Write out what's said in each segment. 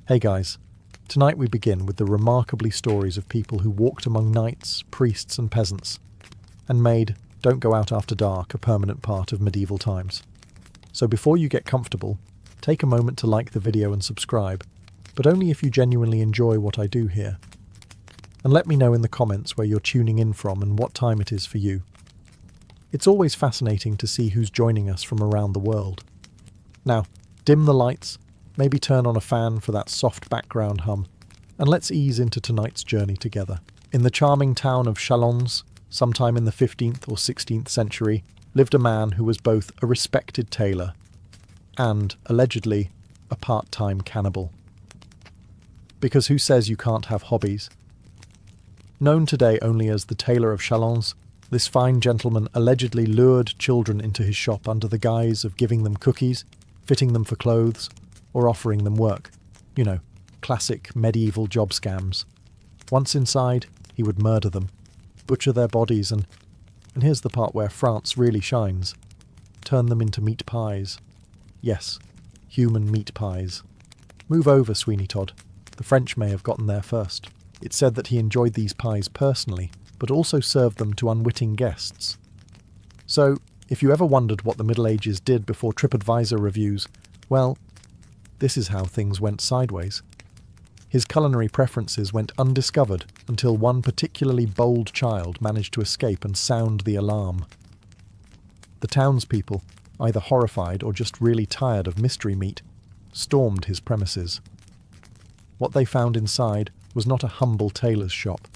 Hey guys, tonight we begin with the remarkably stories of people who walked among knights, priests and peasants, and made Don't Go Out After Dark a permanent part of medieval times. So before you get comfortable, take a moment to like the video and subscribe, but only if you genuinely enjoy what I do here. And let me know in the comments where you're tuning in from and what time it is for you. It's always fascinating to see who's joining us from around the world. Now, dim the lights, maybe turn on a fan for that soft background hum, and let's ease into tonight's journey together. In the charming town of Chalons, sometime in the 15th or 16th century, lived a man who was both a respected tailor and, allegedly, a part-time cannibal. Because who says you can't have hobbies? Known today only as the Tailor of Chalons, this fine gentleman allegedly lured children into his shop under the guise of giving them cookies, fitting them for clothes, or offering them work. You know, classic medieval job scams. Once inside, he would murder them, butcher their bodies and here's the part where France really shines, turn them into meat pies. Yes, human meat pies. Move over, Sweeney Todd. The French may have gotten there first. It's said that he enjoyed these pies personally, but also served them to unwitting guests. So, if you ever wondered what the Middle Ages did before TripAdvisor reviews, well, this is how things went sideways. His culinary preferences went undiscovered until one particularly bold child managed to escape and sound the alarm. The townspeople, either horrified or just really tired of mystery meat, stormed his premises. What they found inside was not a humble tailor's shop.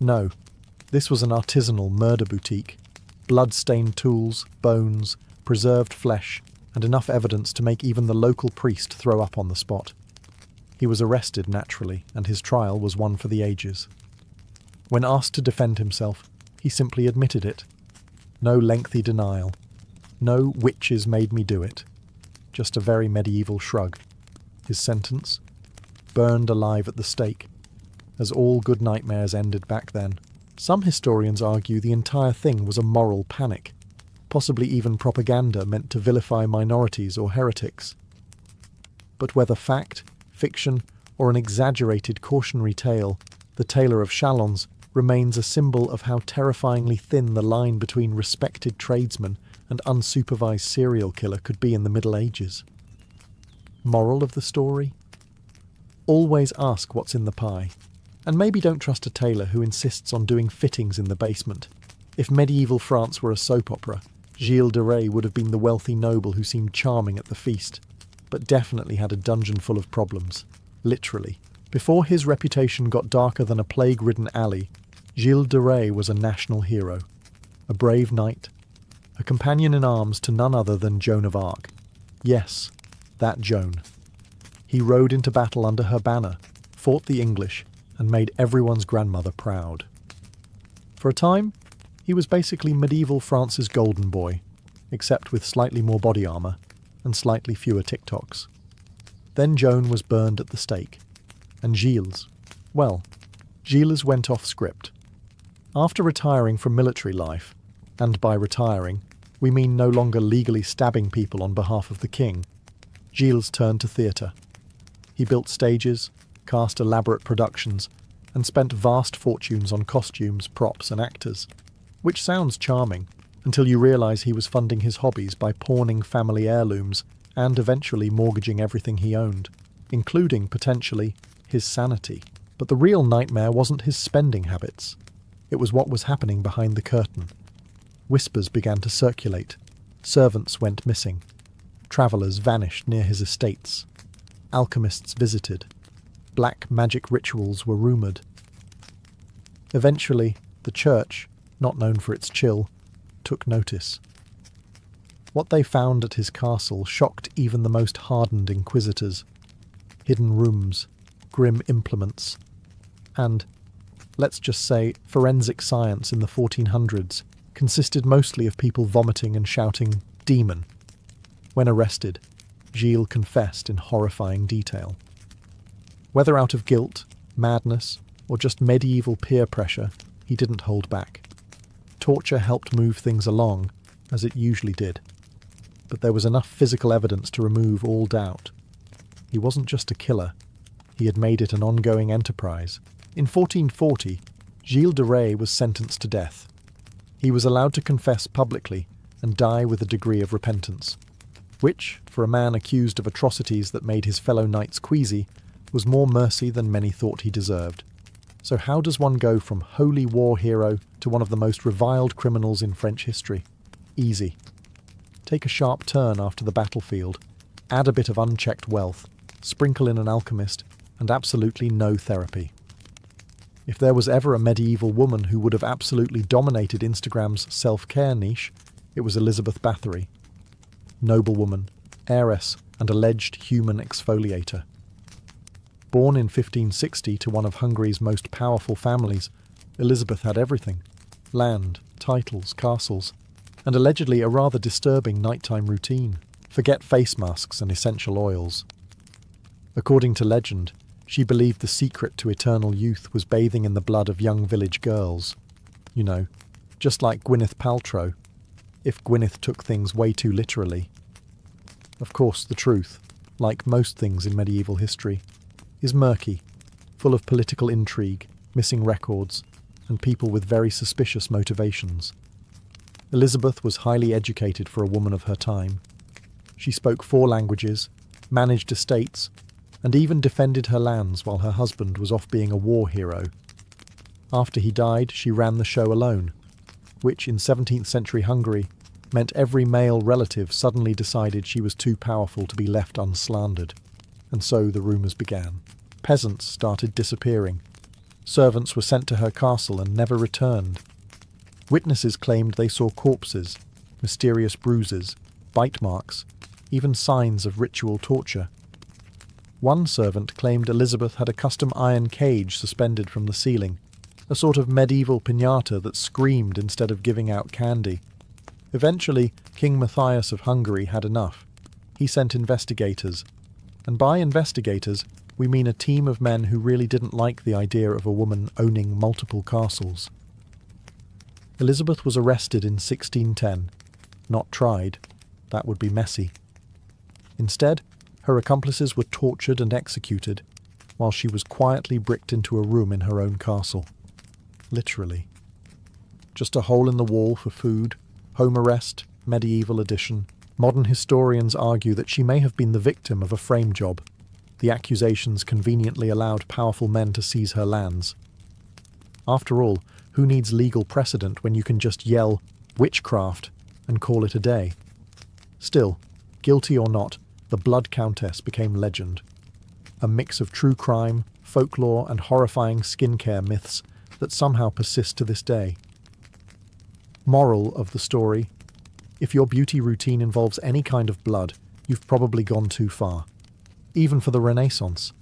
No, this was an artisanal murder boutique. Blood-stained tools, bones, preserved flesh, and enough evidence to make even the local priest throw up on the spot. He was arrested naturally, and his trial was one for the ages. When asked to defend himself, he simply admitted it. No lengthy denial. No witches made me do it. Just a very medieval shrug. His sentence? Burned alive at the stake, as all good nightmares ended back then. Some historians argue the entire thing was a moral panic, possibly even propaganda meant to vilify minorities or heretics. But whether fact, fiction, or an exaggerated cautionary tale, the Tailor of Chalons remains a symbol of how terrifyingly thin the line between respected tradesman and unsupervised serial killer could be in the Middle Ages. Moral of the story? Always ask what's in the pie. And maybe don't trust a tailor who insists on doing fittings in the basement. If medieval France were a soap opera, Gilles de Rais would have been the wealthy noble who seemed charming at the feast, but definitely had a dungeon full of problems. Literally. Before his reputation got darker than a plague-ridden alley, Gilles de Rais was a national hero. A brave knight. A companion in arms to none other than Joan of Arc. Yes, that Joan. He rode into battle under her banner, fought the English, and made everyone's grandmother proud. For a time, he was basically medieval France's golden boy, except with slightly more body armour and slightly fewer TikToks. Then Joan was burned at the stake, and Gilles went off script. After retiring from military life, and by retiring, we mean no longer legally stabbing people on behalf of the king, Gilles turned to theatre. He built stages, cast elaborate productions, and spent vast fortunes on costumes, props and actors. Which sounds charming, until you realise he was funding his hobbies by pawning family heirlooms and eventually mortgaging everything he owned, including, potentially, his sanity. But the real nightmare wasn't his spending habits. It was what was happening behind the curtain. Whispers began to circulate. Servants went missing. Travellers vanished near his estates. Alchemists visited. Black magic rituals were rumoured. Eventually, the church, not known for its chill, took notice. What they found at his castle shocked even the most hardened inquisitors. Hidden rooms, grim implements, and, let's just say, forensic science in the 1400s consisted mostly of people vomiting and shouting, "Demon." When arrested, Gilles confessed in horrifying detail. Whether out of guilt, madness, or just medieval peer pressure, he didn't hold back. Torture helped move things along, as it usually did. But there was enough physical evidence to remove all doubt. He wasn't just a killer, he had made it an ongoing enterprise. In 1440, Gilles de Rais was sentenced to death. He was allowed to confess publicly and die with a degree of repentance, which, for a man accused of atrocities that made his fellow knights queasy, was more mercy than many thought he deserved. So how does one go from holy war hero to one of the most reviled criminals in French history? Easy. Take a sharp turn after the battlefield, add a bit of unchecked wealth, sprinkle in an alchemist, and absolutely no therapy. If there was ever a medieval woman who would have absolutely dominated Instagram's self-care niche, it was Elizabeth Bathory. Noblewoman, heiress, and alleged human exfoliator. Born in 1560 to one of Hungary's most powerful families, Elizabeth had everything: land, titles, castles, and allegedly a rather disturbing nighttime routine. Forget face masks and essential oils. According to legend, she believed the secret to eternal youth was bathing in the blood of young village girls. You know, just like Gwyneth Paltrow, if Gwyneth took things way too literally. Of course, the truth, like most things in medieval history, is murky, full of political intrigue, missing records, and people with very suspicious motivations. Elizabeth was highly educated for a woman of her time. She spoke 4 languages, managed estates, and even defended her lands while her husband was off being a war hero. After he died, she ran the show alone, which in 17th century Hungary meant every male relative suddenly decided she was too powerful to be left unslandered. And so the rumours began. Peasants started disappearing. Servants were sent to her castle and never returned. Witnesses claimed they saw corpses, mysterious bruises, bite marks, even signs of ritual torture. One servant claimed Elizabeth had a custom iron cage suspended from the ceiling, a sort of medieval piñata that screamed instead of giving out candy. Eventually, King Matthias of Hungary had enough. He sent investigators, and by investigators, we mean a team of men who really didn't like the idea of a woman owning multiple castles. Elizabeth was arrested in 1610, not tried. That would be messy. Instead, her accomplices were tortured and executed, while she was quietly bricked into a room in her own castle. Literally. Just a hole in the wall for food, home arrest, medieval edition. Modern historians argue that she may have been the victim of a frame job. The accusations conveniently allowed powerful men to seize her lands. After all, who needs legal precedent when you can just yell witchcraft and call it a day? Still, guilty or not, the Blood Countess became legend. A mix of true crime, folklore, and horrifying skincare myths that somehow persist to this day. Moral of the story: if your beauty routine involves any kind of blood, you've probably gone too far. Even for the Renaissance.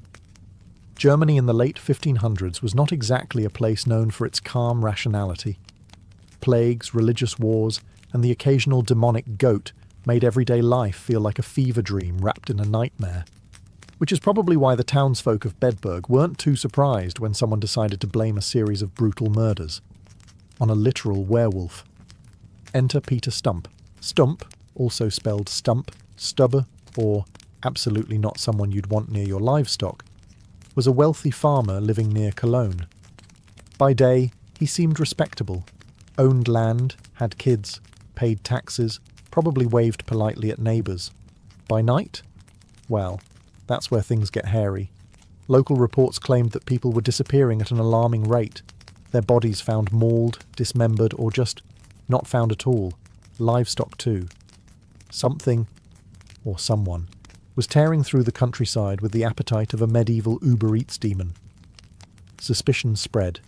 Germany in the late 1500s was not exactly a place known for its calm rationality. Plagues, religious wars, and the occasional demonic goat made everyday life feel like a fever dream wrapped in a nightmare. Which is probably why the townsfolk of Bedburg weren't too surprised when someone decided to blame a series of brutal murders on a literal werewolf. Enter Peter Stump. Stump, also spelled stump, stubber, or absolutely not someone you'd want near your livestock, was a wealthy farmer living near Cologne. By day, he seemed respectable, owned land, had kids, paid taxes, probably waved politely at neighbours. By night? Well, that's where things get hairy. Local reports claimed that people were disappearing at an alarming rate, their bodies found mauled, dismembered, or just not found at all, livestock too. Something, or someone, was tearing through the countryside with the appetite of a medieval Uber Eats demon. Suspicion spread.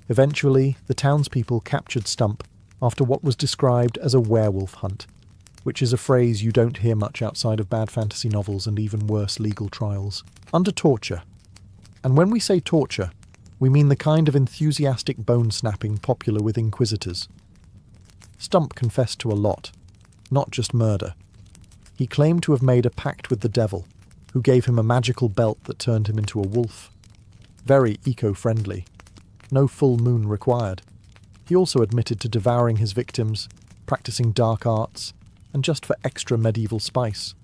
Eventually, the townspeople captured Stump after what was described as a werewolf hunt, which is a phrase you don't hear much outside of bad fantasy novels and even worse legal trials. Under torture. And when we say torture, we mean the kind of enthusiastic bone-snapping popular with inquisitors. Stump confessed to a lot, not just murder. He claimed to have made a pact with the devil, who gave him a magical belt that turned him into a wolf. Very eco-friendly. No full moon required. He also admitted to devouring his victims, practicing dark arts, and just for extra medieval spice,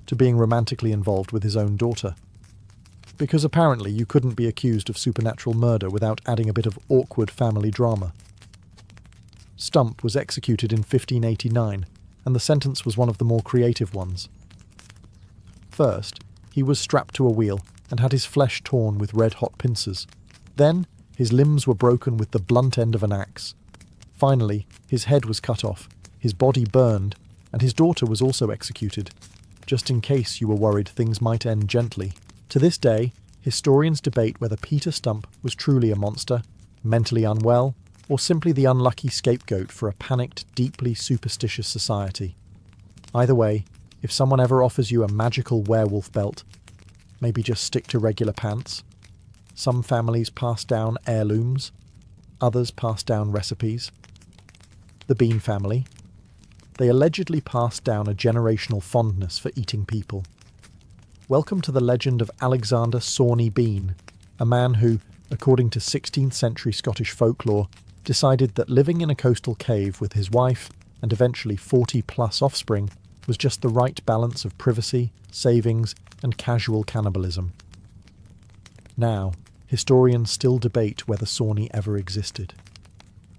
to being romantically involved with his own daughter. because apparently you couldn't be accused of supernatural murder without adding a bit of awkward family drama. Stump was executed in 1589, and the sentence was one of the more creative ones. First, he was strapped to a wheel and had his flesh torn with red-hot pincers. Then, his limbs were broken with the blunt end of an axe. Finally, his head was cut off, his body burned, and his daughter was also executed, just in case you were worried things might end gently. To this day, historians debate whether Peter Stump was truly a monster, mentally unwell, or simply the unlucky scapegoat for a panicked, deeply superstitious society. Either way, if someone ever offers you a magical werewolf belt, maybe just stick to regular pants. Some families pass down heirlooms, others pass down recipes. The Bean family. They allegedly passed down a generational fondness for eating people. Welcome to the legend of Alexander Sawney Bean, a man who, according to 16th century Scottish folklore, decided that living in a coastal cave with his wife and eventually 40-plus offspring was just the right balance of privacy, savings, and casual cannibalism. Now, historians still debate whether Sawney ever existed.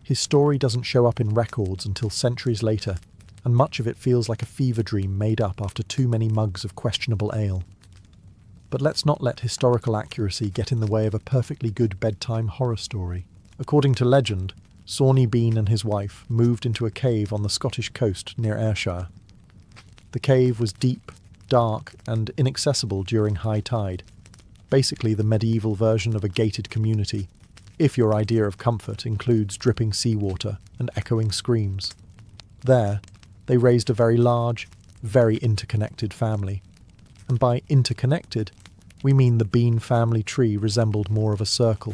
His story doesn't show up in records until centuries later, and much of it feels like a fever dream made up after too many mugs of questionable ale. But let's not let historical accuracy get in the way of a perfectly good bedtime horror story. According to legend, Sawney Bean and his wife moved into a cave on the Scottish coast near Ayrshire. The cave was deep, dark, and inaccessible during high tide, basically the medieval version of a gated community, if your idea of comfort includes dripping seawater and echoing screams. There, they raised a very large, very interconnected family. And by interconnected, we mean the Bean family tree resembled more of a circle.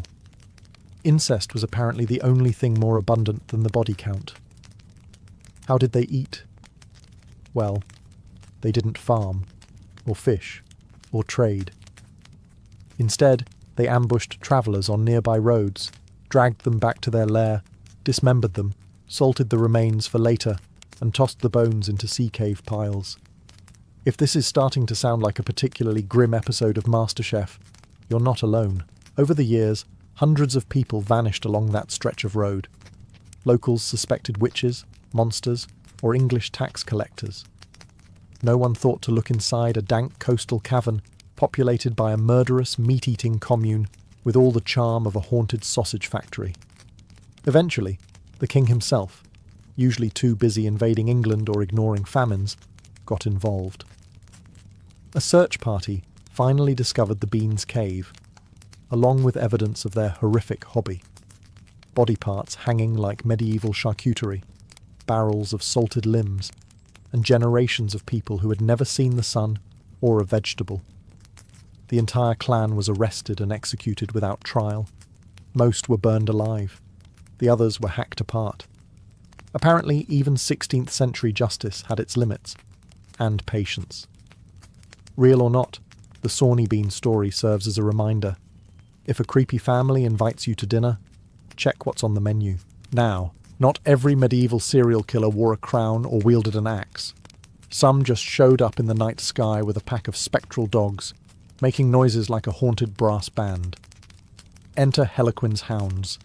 Incest was apparently the only thing more abundant than the body count. How did they eat? Well, they didn't farm, or fish, or trade. Instead, they ambushed travellers on nearby roads, dragged them back to their lair, dismembered them, salted the remains for later, and tossed the bones into sea cave piles. If this is starting to sound like a particularly grim episode of MasterChef, you're not alone. Over the years, hundreds of people vanished along that stretch of road. Locals suspected witches, monsters, or English tax collectors. No one thought to look inside a dank coastal cavern populated by a murderous, meat-eating commune with all the charm of a haunted sausage factory. Eventually, the king himself, usually too busy invading England or ignoring famines, got involved. A search party finally discovered the Beans' cave, along with evidence of their horrific hobby. Body parts hanging like medieval charcuterie, barrels of salted limbs, and generations of people who had never seen the sun or a vegetable. The entire clan was arrested and executed without trial. Most were burned alive. The others were hacked apart. Apparently, even 16th century justice had its limits, and patience. Real or not, the Sawney Bean story serves as a reminder. If a creepy family invites you to dinner, check what's on the menu. Now, not every medieval serial killer wore a crown or wielded an axe. Some just showed up in the night sky with a pack of spectral dogs, making noises like a haunted brass band. Enter Harlequin's hounds,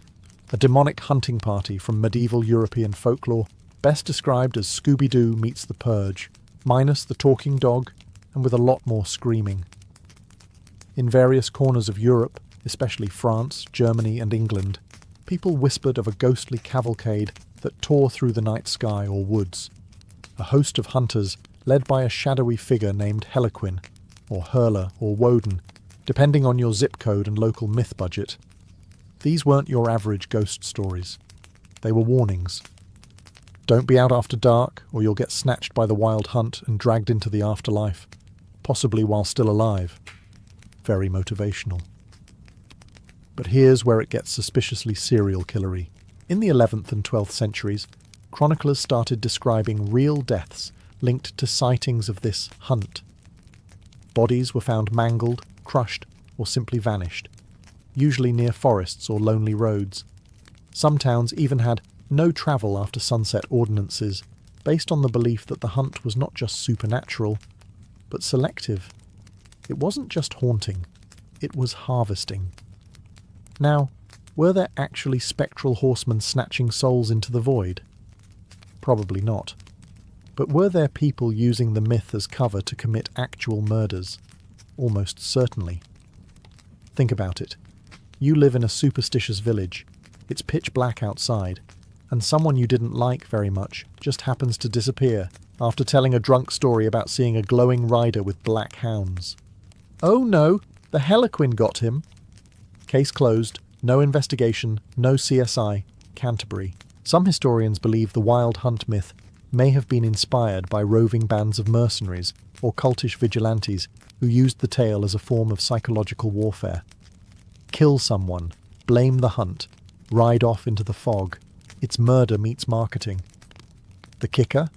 a demonic hunting party from medieval European folklore, best described as Scooby-Doo meets the Purge, minus the talking dog and with a lot more screaming. In various corners of Europe, especially France, Germany and England, people whispered of a ghostly cavalcade that tore through the night sky or woods. A host of hunters led by a shadowy figure named Harlequin, or Hurler or Woden, depending on your zip code and local myth budget. These weren't your average ghost stories. They were warnings. Don't be out after dark, or you'll get snatched by the wild hunt and dragged into the afterlife, possibly while still alive. Very motivational. But here's where it gets suspiciously serial killery. In the 11th and 12th centuries, chroniclers started describing real deaths linked to sightings of this hunt. Bodies were found mangled, crushed, or simply vanished, usually near forests or lonely roads. Some towns even had no travel after sunset ordinances, based on the belief that the hunt was not just supernatural, but selective. It wasn't just haunting, it was harvesting. Now, were there actually spectral horsemen snatching souls into the void? Probably not. But were there people using the myth as cover to commit actual murders? Almost certainly. Think about it. You live in a superstitious village. It's pitch black outside, and someone you didn't like very much just happens to disappear after telling a drunk story about seeing a glowing rider with black hounds. Oh no, the Harlequin got him. Case closed, no investigation, no CSI, Canterbury. Some historians believe the wild hunt myth may have been inspired by roving bands of mercenaries or cultish vigilantes who used the tale as a form of psychological warfare. Kill someone, blame the hunt, ride off into the fog. It's murder meets marketing. The kicker?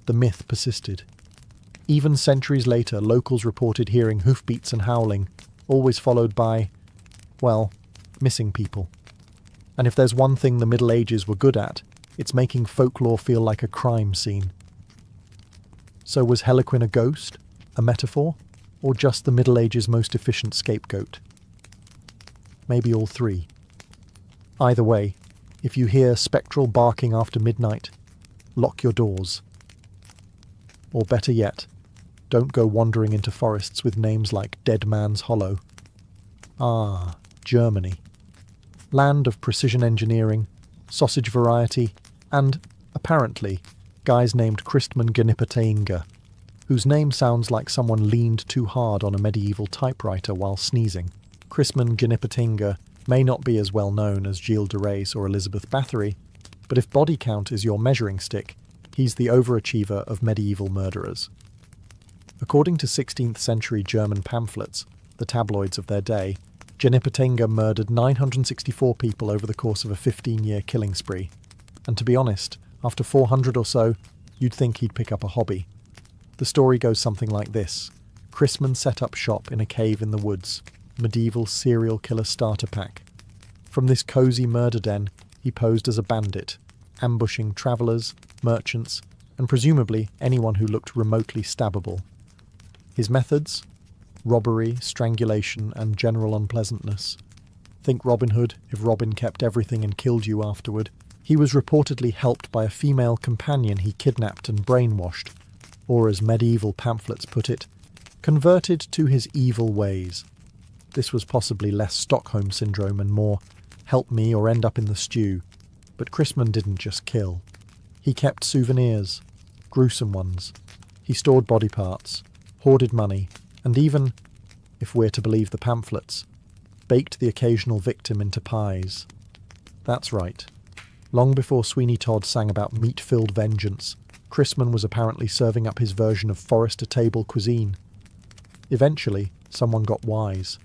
The myth persisted. Even centuries later, locals reported hearing hoofbeats and howling, always followed by, well, missing people. And if there's one thing the Middle Ages were good at, it's making folklore feel like a crime scene. So was Harlequin a ghost, a metaphor, or just the Middle Ages' most efficient scapegoat? Maybe all three. Either way, if you hear spectral barking after midnight, lock your doors. Or better yet, don't go wandering into forests with names like Dead Man's Hollow. Ah, Germany. Land of precision engineering, sausage variety, and, apparently, guys named Christman Gnipperteinge, whose name sounds like someone leaned too hard on a medieval typewriter while sneezing. Christman Gnipperteinge may not be as well known as Gilles de Rais or Elizabeth Bathory, but if body count is your measuring stick, he's the overachiever of medieval murderers. According to 16th century German pamphlets, the tabloids of their day, Gnipperteinge murdered 964 people over the course of a 15-year killing spree. And to be honest, after 400 or so, you'd think he'd pick up a hobby. The story goes something like this. Christman set up shop in a cave in the woods, medieval serial killer starter pack. From this cozy murder den, he posed as a bandit, ambushing travellers, merchants, and presumably anyone who looked remotely stabbable. His methods? Robbery, strangulation, and general unpleasantness. Think Robin Hood if Robin kept everything and killed you afterward. He was reportedly helped by a female companion he kidnapped and brainwashed, or as medieval pamphlets put it, converted to his evil ways. This was possibly less Stockholm Syndrome and more help me or end up in the stew. But Christman didn't just kill. He kept souvenirs, gruesome ones. He stored body parts, hoarded money, and even, if we're to believe the pamphlets, baked the occasional victim into pies. That's right. Long before Sweeney Todd sang about meat-filled vengeance, Christman was apparently serving up his version of Forrester-table cuisine. Eventually, someone got wise.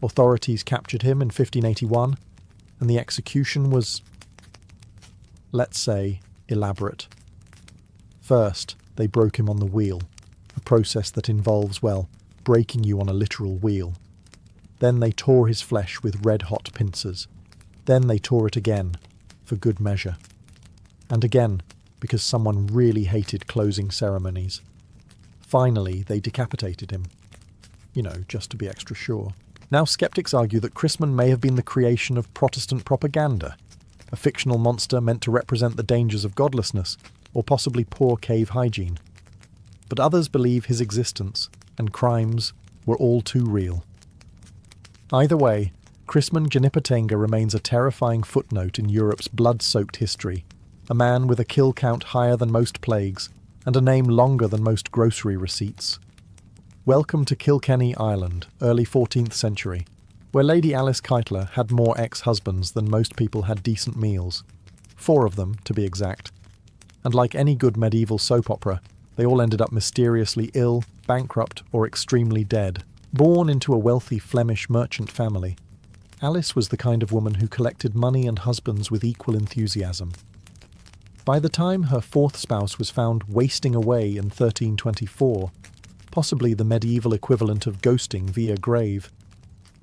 Authorities captured him in 1581, and the execution was, let's say, elaborate. First, they broke him on the wheel, a process that involves, well, breaking you on a literal wheel. Then they tore his flesh with red-hot pincers. Then they tore it again, for good measure. And again, because someone really hated closing ceremonies. Finally, they decapitated him. You know, just to be extra sure. Now skeptics argue that Christman may have been the creation of Protestant propaganda, a fictional monster meant to represent the dangers of godlessness, or possibly poor cave hygiene. But others believe his existence and crimes were all too real. Either way, Christman Gnipperteinge remains a terrifying footnote in Europe's blood-soaked history, a man with a kill count higher than most plagues, and a name longer than most grocery receipts. Welcome to Kilkenny Island, early 14th century, where Lady Alice Keitler had more ex-husbands than most people had decent meals. 4 of them, to be exact. And like any good medieval soap opera, they all ended up mysteriously ill, bankrupt, or extremely dead. Born into a wealthy Flemish merchant family, Alice was the kind of woman who collected money and husbands with equal enthusiasm. By the time her 4th spouse was found wasting away in 1324, possibly the medieval equivalent of ghosting via grave,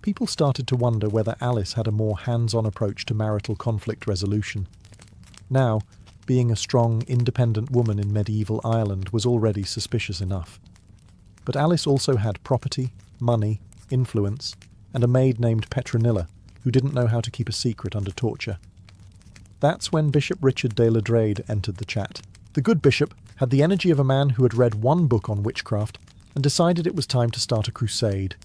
people started to wonder whether Alice had a more hands-on approach to marital conflict resolution. Now, being a strong, independent woman in medieval Ireland was already suspicious enough. But Alice also had property, money, influence, and a maid named Petronilla, who didn't know how to keep a secret under torture. That's when Bishop Richard de Ladrade entered the chat. The good bishop had the energy of a man who had read one book on witchcraft and decided it was time to start a crusade.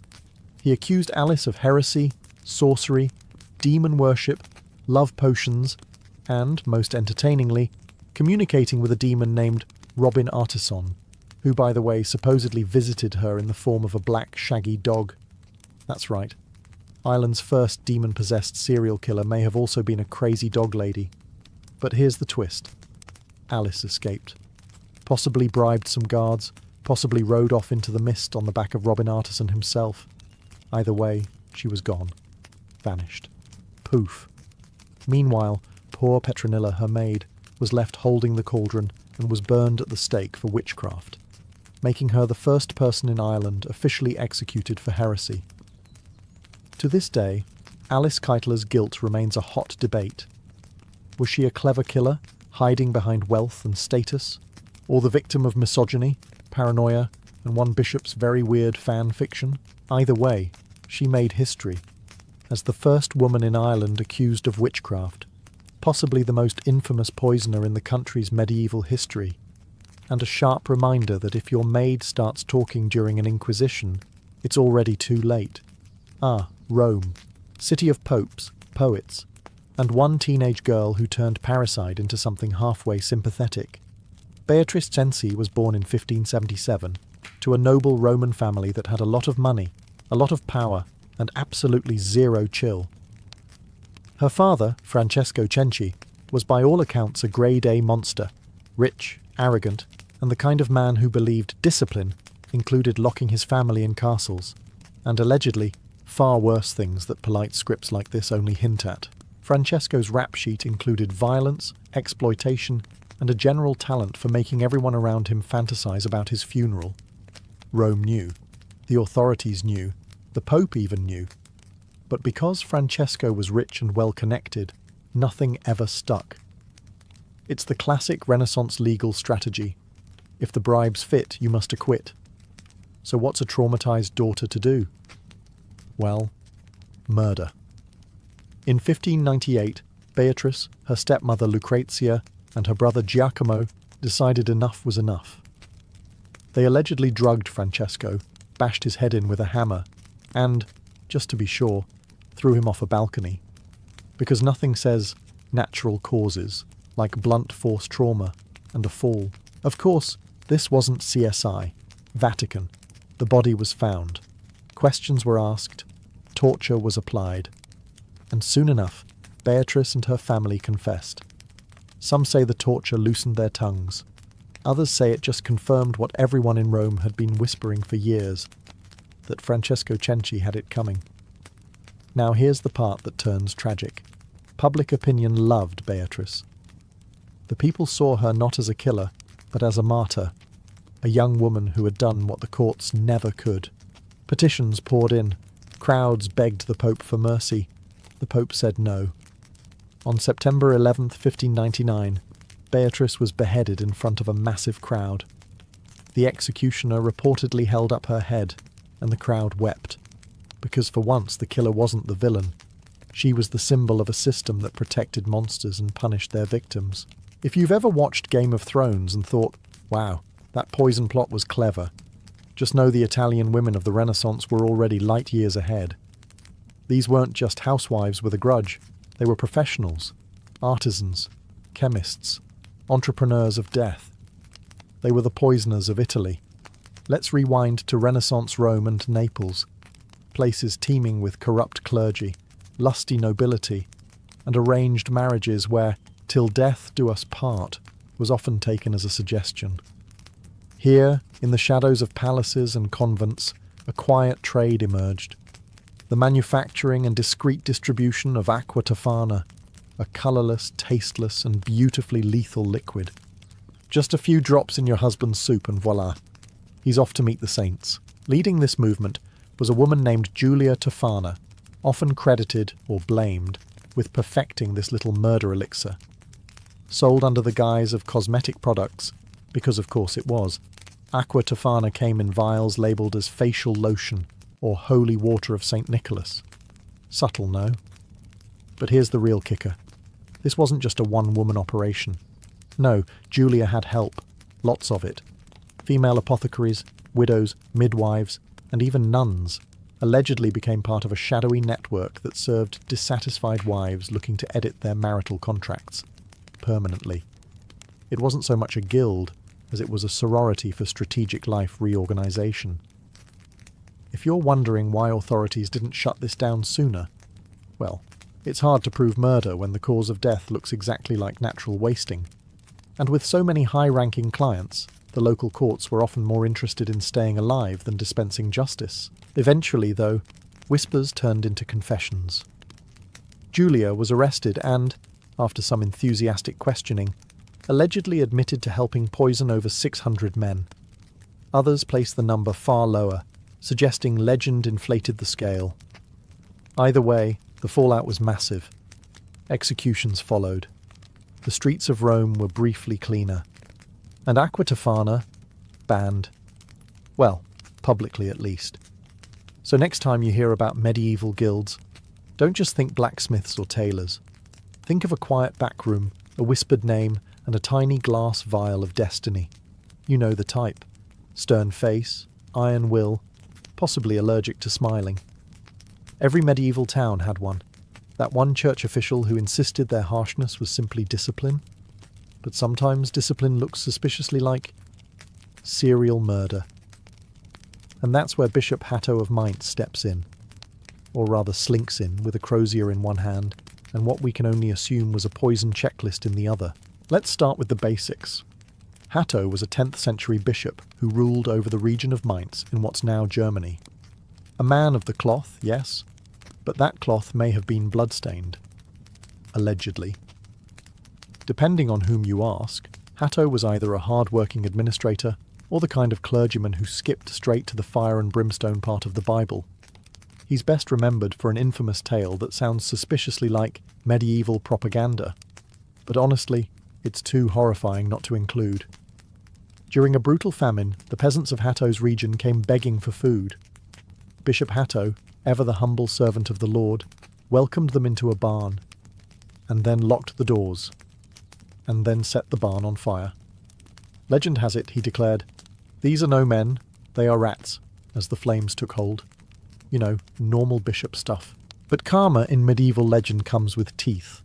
He accused Alice of heresy, sorcery, demon worship, love potions, and, most entertainingly, communicating with a demon named Robin Artisan, who, by the way, supposedly visited her in the form of a black, shaggy dog. That's right. Ireland's first demon-possessed serial killer may have also been a crazy dog lady. But here's the twist. Alice escaped. Possibly bribed some guards, possibly rode off into the mist on the back of Robin Artisan himself. Either way, she was gone. Vanished. Poof. Meanwhile, poor Petronilla, her maid, was left holding the cauldron and was burned at the stake for witchcraft, making her the first person in Ireland officially executed for heresy. To this day, Alice Keitler's guilt remains a hot debate. Was she a clever killer, hiding behind wealth and status, or the victim of misogyny, paranoia, and one bishop's very weird fan fiction? Either way, she made history, as the first woman in Ireland accused of witchcraft, possibly the most infamous poisoner in the country's medieval history, and a sharp reminder that if your maid starts talking during an inquisition, it's already too late. Rome, city of popes, poets, and one teenage girl who turned parricide into something halfway sympathetic. Beatrice Cenci was born in 1577 to a noble Roman family that had a lot of money, a lot of power, and absolutely zero chill. Her father, Francesco Cenci, was by all accounts a grade A monster, rich, arrogant, and the kind of man who believed discipline included locking his family in castles, and allegedly far worse things that polite scripts like this only hint at. Francesco's rap sheet included violence, exploitation, and a general talent for making everyone around him fantasize about his funeral. Rome knew. The authorities knew. The Pope even knew. But because Francesco was rich and well-connected, nothing ever stuck. It's the classic Renaissance legal strategy. If the bribes fit, you must acquit. So what's a traumatized daughter to do? Well, murder. In 1598, Beatrice, her stepmother Lucrezia, and her brother Giacomo decided enough was enough. They allegedly drugged Francesco, bashed his head in with a hammer, and, just to be sure, threw him off a balcony. Because nothing says natural causes, like blunt force trauma and a fall. Of course, this wasn't CSI, Vatican. The body was found. Questions were asked, torture was applied, and soon enough, Beatrice and her family confessed. Some say the torture loosened their tongues. Others say it just confirmed what everyone in Rome had been whispering for years, that Francesco Cenci had it coming. Now here's the part that turns tragic. Public opinion loved Beatrice. The people saw her not as a killer, but as a martyr, a young woman who had done what the courts never could. Petitions poured in. Crowds begged the Pope for mercy. The Pope said no. On September 11th, 1599, Beatrice was beheaded in front of a massive crowd. The executioner reportedly held up her head, and the crowd wept, because for once the killer wasn't the villain. She was the symbol of a system that protected monsters and punished their victims. If you've ever watched Game of Thrones and thought, wow, that poison plot was clever, just know the Italian women of the Renaissance were already light years ahead. These weren't just housewives with a grudge. They were professionals, artisans, chemists, entrepreneurs of death. They were the poisoners of Italy. Let's rewind to Renaissance Rome and Naples, places teeming with corrupt clergy, lusty nobility, and arranged marriages where "till death do us part" was often taken as a suggestion. Here, in the shadows of palaces and convents, a quiet trade emerged. The manufacturing and discreet distribution of aqua tofana, a colourless, tasteless, and beautifully lethal liquid. Just a few drops in your husband's soup and voila, he's off to meet the saints. Leading this movement was a woman named Giulia Tofana, often credited, or blamed, with perfecting this little murder elixir. Sold under the guise of cosmetic products, because of course it was, aqua tofana came in vials labelled as facial lotion, or holy water of St. Nicholas. Subtle, no? But here's the real kicker. This wasn't just a one-woman operation. No, Julia had help. Lots of it. Female apothecaries, widows, midwives, and even nuns allegedly became part of a shadowy network that served dissatisfied wives looking to edit their marital contracts permanently. It wasn't so much a guild as it was a sorority for strategic life reorganization. If you're wondering why authorities didn't shut this down sooner, well, it's hard to prove murder when the cause of death looks exactly like natural wasting. And with so many high-ranking clients, the local courts were often more interested in staying alive than dispensing justice. Eventually, though, whispers turned into confessions. Julia was arrested and, after some enthusiastic questioning, allegedly admitted to helping poison over 600 men. Others placed the number far lower, suggesting legend inflated the scale. Either way, the fallout was massive. Executions followed. The streets of Rome were briefly cleaner. And Aqua Tofana, banned. Well, publicly at least. So next time you hear about medieval guilds, don't just think blacksmiths or tailors. Think of a quiet back room, a whispered name, and a tiny glass vial of destiny. You know the type. Stern face, iron will, possibly allergic to smiling. Every medieval town had one. That one church official who insisted their harshness was simply discipline. But sometimes discipline looks suspiciously like serial murder. And that's where Bishop Hatto of Mainz steps in. Or rather slinks in, with a crozier in one hand, and what we can only assume was a poison checklist in the other. Let's start with the basics. Hatto was a 10th century bishop who ruled over the region of Mainz in what's now Germany. A man of the cloth, yes, but that cloth may have been bloodstained. Allegedly. Depending on whom you ask, Hatto was either a hard-working administrator or the kind of clergyman who skipped straight to the fire and brimstone part of the Bible. He's best remembered for an infamous tale that sounds suspiciously like medieval propaganda. But honestly, it's too horrifying not to include. During a brutal famine, the peasants of Hatto's region came begging for food. Bishop Hatto, ever the humble servant of the Lord, welcomed them into a barn, and then locked the doors, and then set the barn on fire. Legend has it, he declared, "These are no men, they are rats," as the flames took hold. You know, normal bishop stuff. But karma in medieval legend comes with teeth.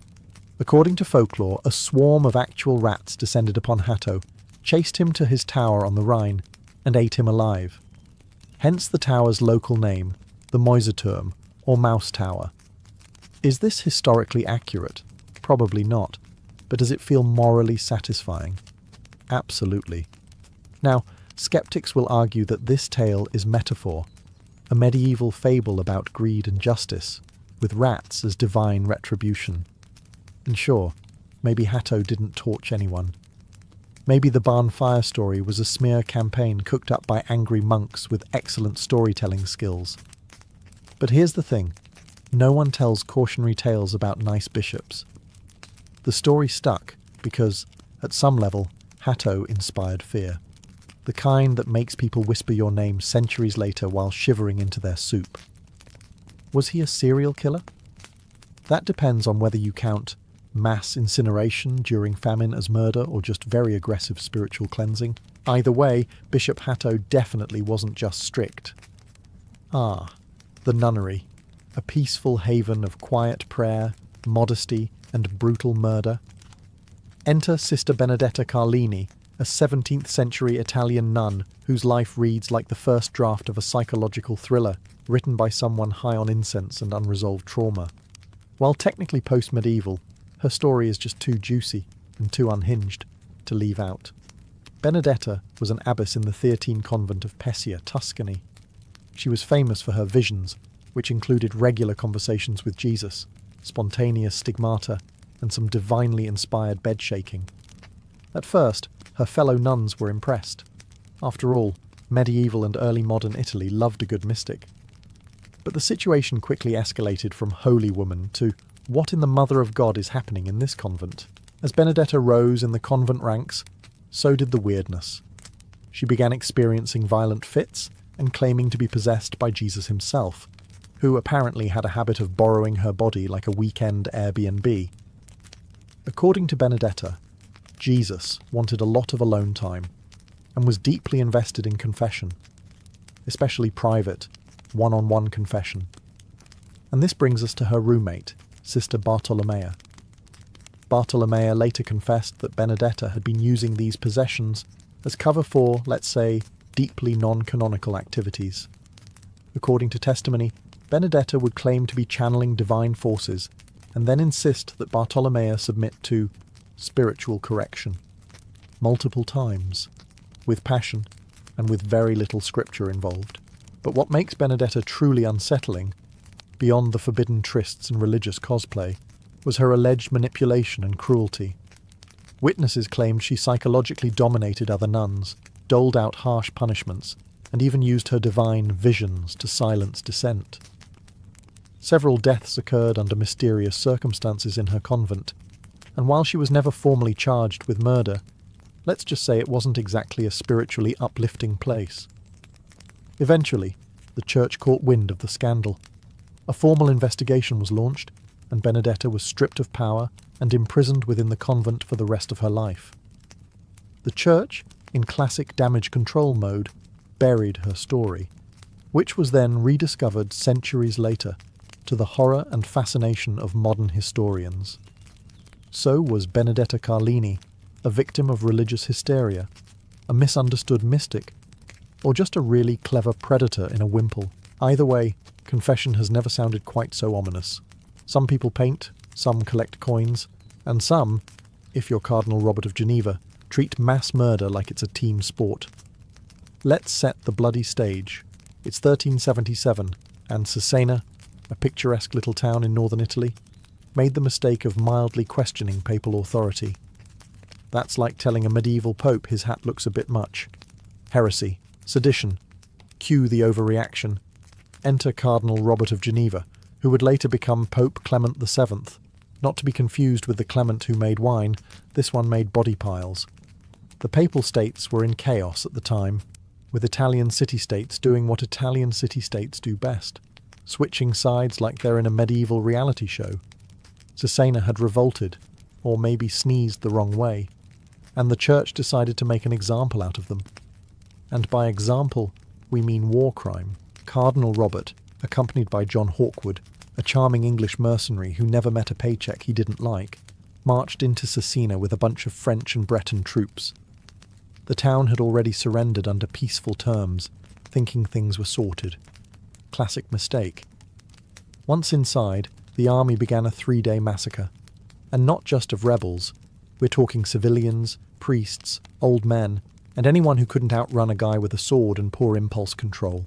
According to folklore, a swarm of actual rats descended upon Hatto, chased him to his tower on the Rhine, and ate him alive. Hence the tower's local name, the Mäuseturm, or Mouse Tower. Is this historically accurate? Probably not. But does it feel morally satisfying? Absolutely. Now, skeptics will argue that this tale is metaphor, a medieval fable about greed and justice, with rats as divine retribution. And sure, maybe Hatto didn't torch anyone. Maybe the barn fire story was a smear campaign cooked up by angry monks with excellent storytelling skills. But here's the thing, no one tells cautionary tales about nice bishops. The story stuck because, at some level, Hatto inspired fear. The kind that makes people whisper your name centuries later while shivering into their soup. Was he a serial killer? That depends on whether you count mass incineration during famine as murder or just very aggressive spiritual cleansing. Either way, Bishop Hatto definitely wasn't just strict. Ah, the nunnery, a peaceful haven of quiet prayer, modesty, and brutal murder. Enter Sister Benedetta Carlini, a 17th century Italian nun whose life reads like the first draft of a psychological thriller written by someone high on incense and unresolved trauma. While technically post-medieval, her story is just too juicy and too unhinged to leave out. Benedetta was an abbess in the Theatine convent of Pescia, Tuscany. She was famous for her visions, which included regular conversations with Jesus, spontaneous stigmata, and some divinely inspired bed shaking. At first, her fellow nuns were impressed. After all, medieval and early modern Italy loved a good mystic. But the situation quickly escalated from holy woman to what in the mother of God is happening in this convent? As Benedetta rose in the convent ranks, so did the weirdness. She began experiencing violent fits and claiming to be possessed by Jesus himself, who apparently had a habit of borrowing her body like a weekend Airbnb. According to Benedetta, Jesus wanted a lot of alone time and was deeply invested in confession, especially private, one-on-one confession. And this brings us to her roommate, Sister Bartolomea. Bartolomea later confessed that Benedetta had been using these possessions as cover for, let's say, deeply non-canonical activities. According to testimony, Benedetta would claim to be channeling divine forces and then insist that Bartolomea submit to spiritual correction multiple times, with passion and with very little scripture involved. But what makes Benedetta truly unsettling, beyond the forbidden trysts and religious cosplay, was her alleged manipulation and cruelty. Witnesses claimed she psychologically dominated other nuns, doled out harsh punishments, and even used her divine visions to silence dissent. Several deaths occurred under mysterious circumstances in her convent, and while she was never formally charged with murder, let's just say it wasn't exactly a spiritually uplifting place. Eventually, the church caught wind of the scandal. A formal investigation was launched, and Benedetta was stripped of power and imprisoned within the convent for the rest of her life. The church, in classic damage control mode, buried her story, which was then rediscovered centuries later, to the horror and fascination of modern historians. So was Benedetta Carlini, a victim of religious hysteria, a misunderstood mystic, or just a really clever predator in a wimple. Either way, confession has never sounded quite so ominous. Some people paint, some collect coins, and some, if you're Cardinal Robert of Geneva, treat mass murder like it's a team sport. Let's set the bloody stage. It's 1377, and Cesena, a picturesque little town in northern Italy, made the mistake of mildly questioning papal authority. That's like telling a medieval pope his hat looks a bit much. Heresy, sedition, cue the overreaction. Enter Cardinal Robert of Geneva, who would later become Pope Clement VII. Not to be confused with the Clement who made wine, this one made body piles. The papal states were in chaos at the time, with Italian city-states doing what Italian city-states do best, switching sides like they're in a medieval reality show. Cesena had revolted, or maybe sneezed the wrong way, and the church decided to make an example out of them. And by example, we mean war crime. Cardinal Robert, accompanied by John Hawkwood, a charming English mercenary who never met a paycheck he didn't like, marched into Cesena with a bunch of French and Breton troops. The town had already surrendered under peaceful terms, thinking things were sorted. Classic mistake. Once inside, the army began a 3-day massacre. And not just of rebels. We're talking civilians, priests, old men, and anyone who couldn't outrun a guy with a sword and poor impulse control.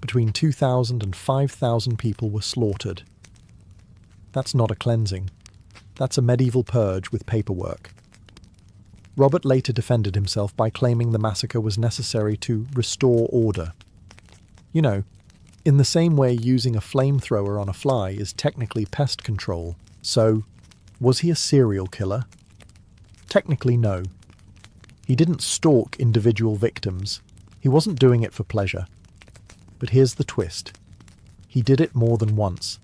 Between 2,000 and 5,000 people were slaughtered. That's not a cleansing. That's a medieval purge with paperwork. Robert later defended himself by claiming the massacre was necessary to restore order. You know, in the same way using a flamethrower on a fly is technically pest control. So, was he a serial killer? Technically, no. He didn't stalk individual victims. He wasn't doing it for pleasure. But here's the twist. He did it more than once.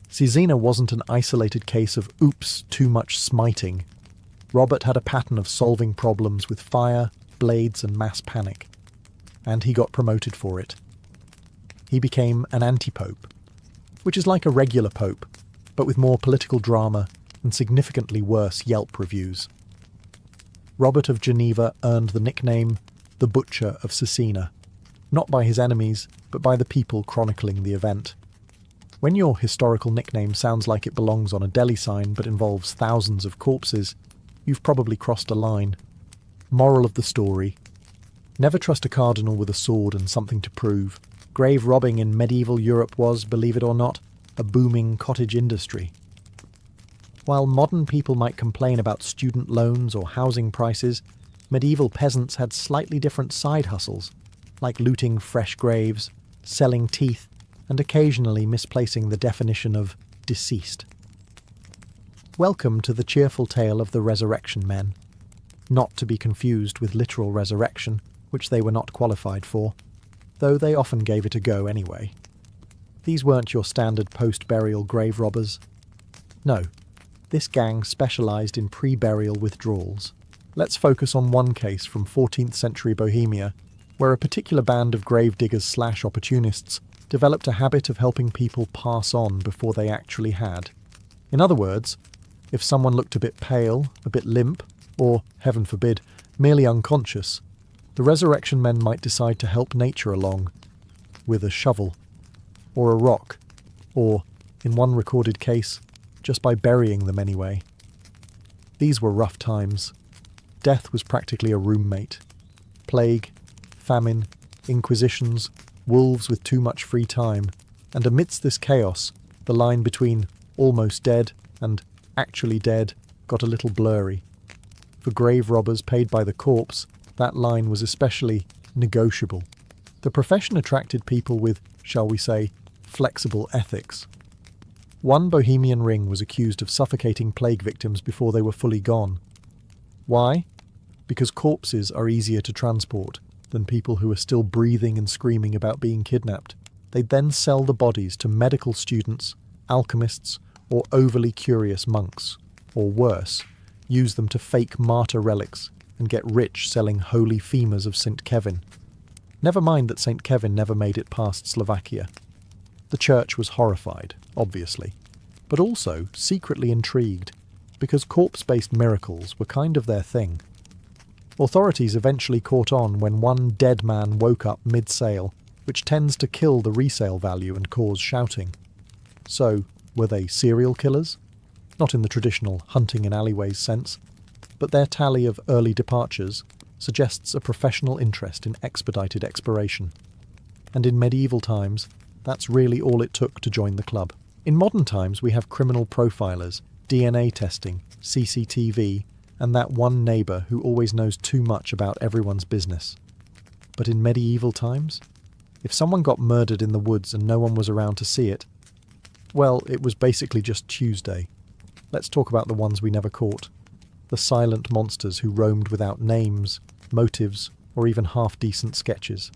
Cesena wasn't an isolated case of oops, too much smiting. Robert had a pattern of solving problems with fire, blades, and mass panic. And he got promoted for it. He became an anti-pope, which is like a regular pope, but with more political drama and significantly worse Yelp reviews. Robert of Geneva earned the nickname the Butcher of Cesena, not by his enemies, but by the people chronicling the event. When your historical nickname sounds like it belongs on a deli sign but involves thousands of corpses, you've probably crossed a line. Moral of the story: never trust a cardinal with a sword and something to prove. Grave robbing in medieval Europe was, believe it or not, a booming cottage industry. While modern people might complain about student loans or housing prices, medieval peasants had slightly different side hustles, like looting fresh graves, selling teeth, and occasionally misplacing the definition of deceased. Welcome to the cheerful tale of the resurrection men, not to be confused with literal resurrection, which they were not qualified for. though they often gave it a go anyway. These weren't your standard post-burial grave robbers. No, this gang specialised in pre-burial withdrawals. Let's focus on one case from 14th century Bohemia, where a particular band of gravediggers/opportunists developed a habit of helping people pass on before they actually had. In other words, if someone looked a bit pale, a bit limp, or, heaven forbid, merely unconscious, the resurrection men might decide to help nature along with a shovel, or a rock, or, in one recorded case, just by burying them anyway. These were rough times. Death was practically a roommate. Plague, famine, inquisitions, wolves with too much free time, and amidst this chaos, the line between almost dead and actually dead got a little blurry. For grave robbers paid by the corpse, that line was especially negotiable. The profession attracted people with, shall we say, flexible ethics. One Bohemian ring was accused of suffocating plague victims before they were fully gone. Why? Because corpses are easier to transport than people who are still breathing and screaming about being kidnapped. They'd then sell the bodies to medical students, alchemists, or overly curious monks, or worse, use them to fake martyr relics and get rich selling holy femurs of St. Kevin. Never mind that St. Kevin never made it past Slovakia. The church was horrified, obviously, but also secretly intrigued, because corpse-based miracles were kind of their thing. Authorities eventually caught on when one dead man woke up mid-sale, which tends to kill the resale value and cause shouting. So, were they serial killers? Not in the traditional hunting in alleyways sense, but their tally of early departures suggests a professional interest in expedited expiration. And in medieval times, that's really all it took to join the club. In modern times, we have criminal profilers, DNA testing, CCTV, and that one neighbour who always knows too much about everyone's business. But in medieval times, if someone got murdered in the woods and no one was around to see it, well, it was basically just Tuesday. Let's talk about the ones we never caught. The silent monsters who roamed without names, motives, or even half-decent sketches.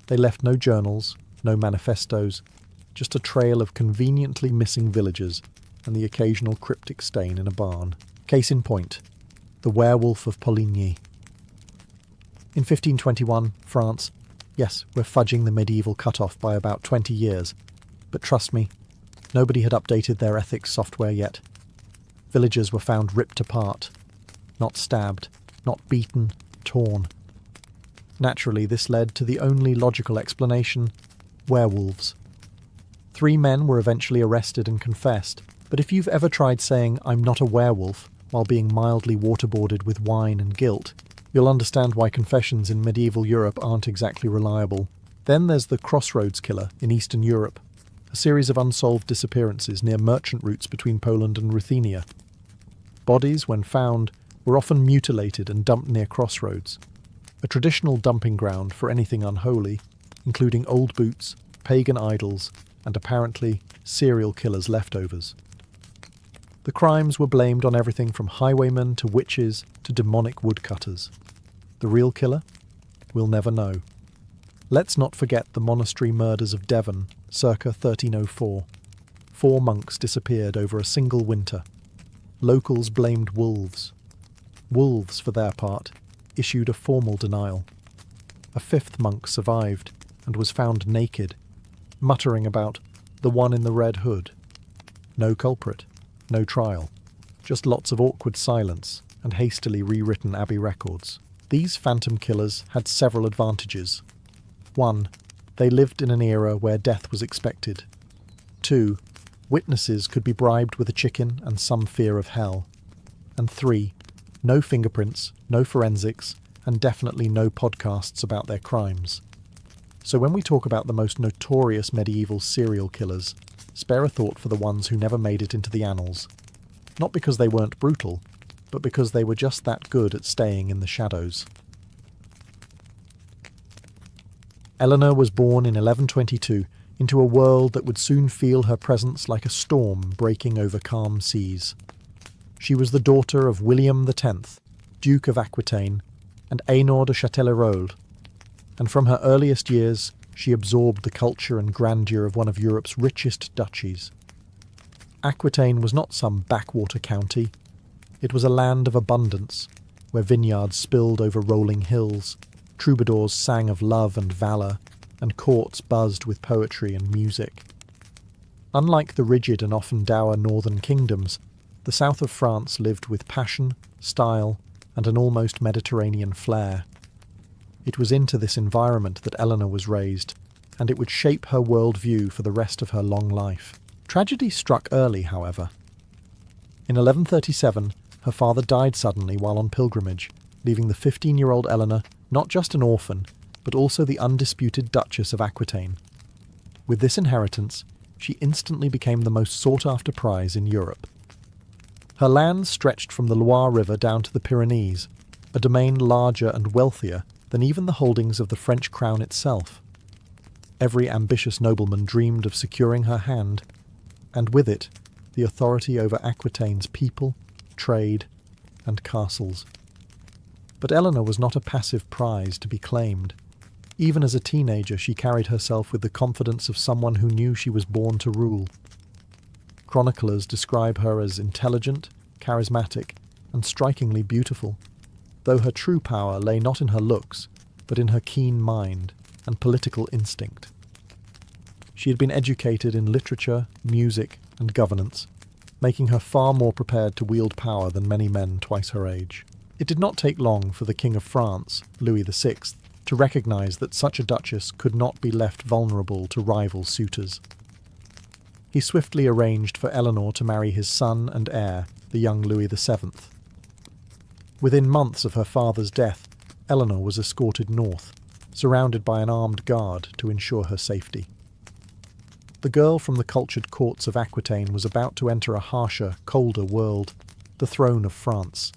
They left no journals, no manifestos, just a trail of conveniently missing villagers and the occasional cryptic stain in a barn. Case in point, the werewolf of Poligny. In 1521, France, yes, we're fudging the medieval cut-off by about 20 years, but trust me, nobody had updated their ethics software yet. Villagers were found ripped apart, not stabbed, not beaten, torn. Naturally, this led to the only logical explanation: werewolves. 3 men were eventually arrested and confessed, but if you've ever tried saying "I'm not a werewolf" while being mildly waterboarded with wine and guilt, you'll understand why confessions in medieval Europe aren't exactly reliable. Then there's the Crossroads Killer in Eastern Europe, a series of unsolved disappearances near merchant routes between Poland and Ruthenia. Bodies, when found, were often mutilated and dumped near crossroads, a traditional dumping ground for anything unholy, including old boots, pagan idols, and apparently serial killers' leftovers. The crimes were blamed on everything from highwaymen to witches to demonic woodcutters. The real killer? We'll never know. Let's not forget the monastery murders of Devon, circa 1304. 4 monks disappeared over a single winter. Locals blamed wolves. Wolves, for their part, issued a formal denial. A 5th monk survived and was found naked, muttering about the one in the red hood. No culprit, no trial, just lots of awkward silence and hastily rewritten abbey records. These phantom killers had several advantages. 1. They lived in an era where death was expected. 2. Witnesses could be bribed with a chicken and some fear of hell. And 3. No fingerprints, no forensics, and definitely no podcasts about their crimes. So when we talk about the most notorious medieval serial killers, spare a thought for the ones who never made it into the annals. Not because they weren't brutal, but because they were just that good at staying in the shadows. Eleanor was born in 1122 into a world that would soon feel her presence like a storm breaking over calm seas. She was the daughter of William X, Duke of Aquitaine, and Eanor de Châtellerault, and from her earliest years she absorbed the culture and grandeur of one of Europe's richest duchies. Aquitaine was not some backwater county. It was a land of abundance, where vineyards spilled over rolling hills, troubadours sang of love and valour, and courts buzzed with poetry and music. Unlike the rigid and often dour northern kingdoms, the south of France lived with passion, style, and an almost Mediterranean flair. It was into this environment that Eleanor was raised, and it would shape her worldview for the rest of her long life. Tragedy struck early, however. In 1137, her father died suddenly while on pilgrimage, leaving the 15-year-old Eleanor not just an orphan, but also the undisputed Duchess of Aquitaine. With this inheritance, she instantly became the most sought-after prize in Europe. Her lands stretched from the Loire River down to the Pyrenees, a domain larger and wealthier than even the holdings of the French crown itself. Every ambitious nobleman dreamed of securing her hand, and with it, the authority over Aquitaine's people, trade, and castles. But Eleanor was not a passive prize to be claimed. Even as a teenager, she carried herself with the confidence of someone who knew she was born to rule. Chroniclers describe her as intelligent, charismatic, and strikingly beautiful, though her true power lay not in her looks, but in her keen mind and political instinct. She had been educated in literature, music, and governance, making her far more prepared to wield power than many men twice her age. It did not take long for the King of France, Louis VI, to recognise that such a duchess could not be left vulnerable to rival suitors. He swiftly arranged for Eleanor to marry his son and heir, the young Louis VII. Within months of her father's death, Eleanor was escorted north, surrounded by an armed guard to ensure her safety. The girl from the cultured courts of Aquitaine was about to enter a harsher, colder world, the throne of France.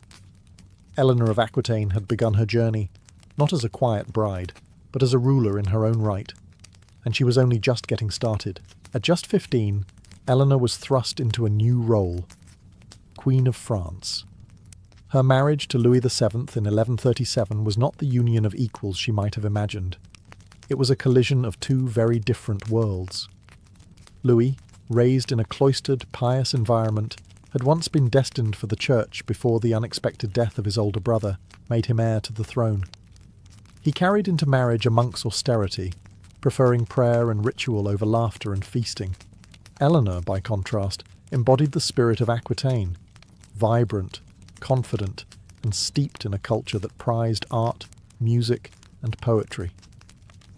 Eleanor of Aquitaine had begun her journey, not as a quiet bride, but as a ruler in her own right, and she was only just getting started. At just 15, Eleanor was thrust into a new role, Queen of France. Her marriage to Louis VII in 1137 was not the union of equals she might have imagined. It was a collision of two very different worlds. Louis, raised in a cloistered, pious environment, had once been destined for the church before the unexpected death of his older brother made him heir to the throne. He carried into marriage a monk's austerity, preferring prayer and ritual over laughter and feasting. Eleanor, by contrast, embodied the spirit of Aquitaine, vibrant, confident, and steeped in a culture that prized art, music, and poetry.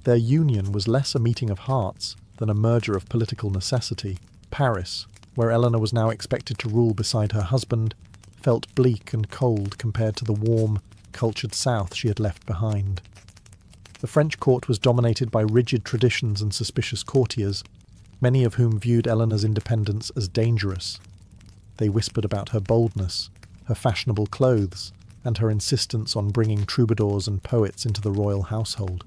Their union was less a meeting of hearts than a merger of political necessity. Paris, where Eleanor was now expected to rule beside her husband, felt bleak and cold compared to the warm, cultured south she had left behind. The French court was dominated by rigid traditions and suspicious courtiers, many of whom viewed Eleanor's independence as dangerous. They whispered about her boldness, her fashionable clothes, and her insistence on bringing troubadours and poets into the royal household.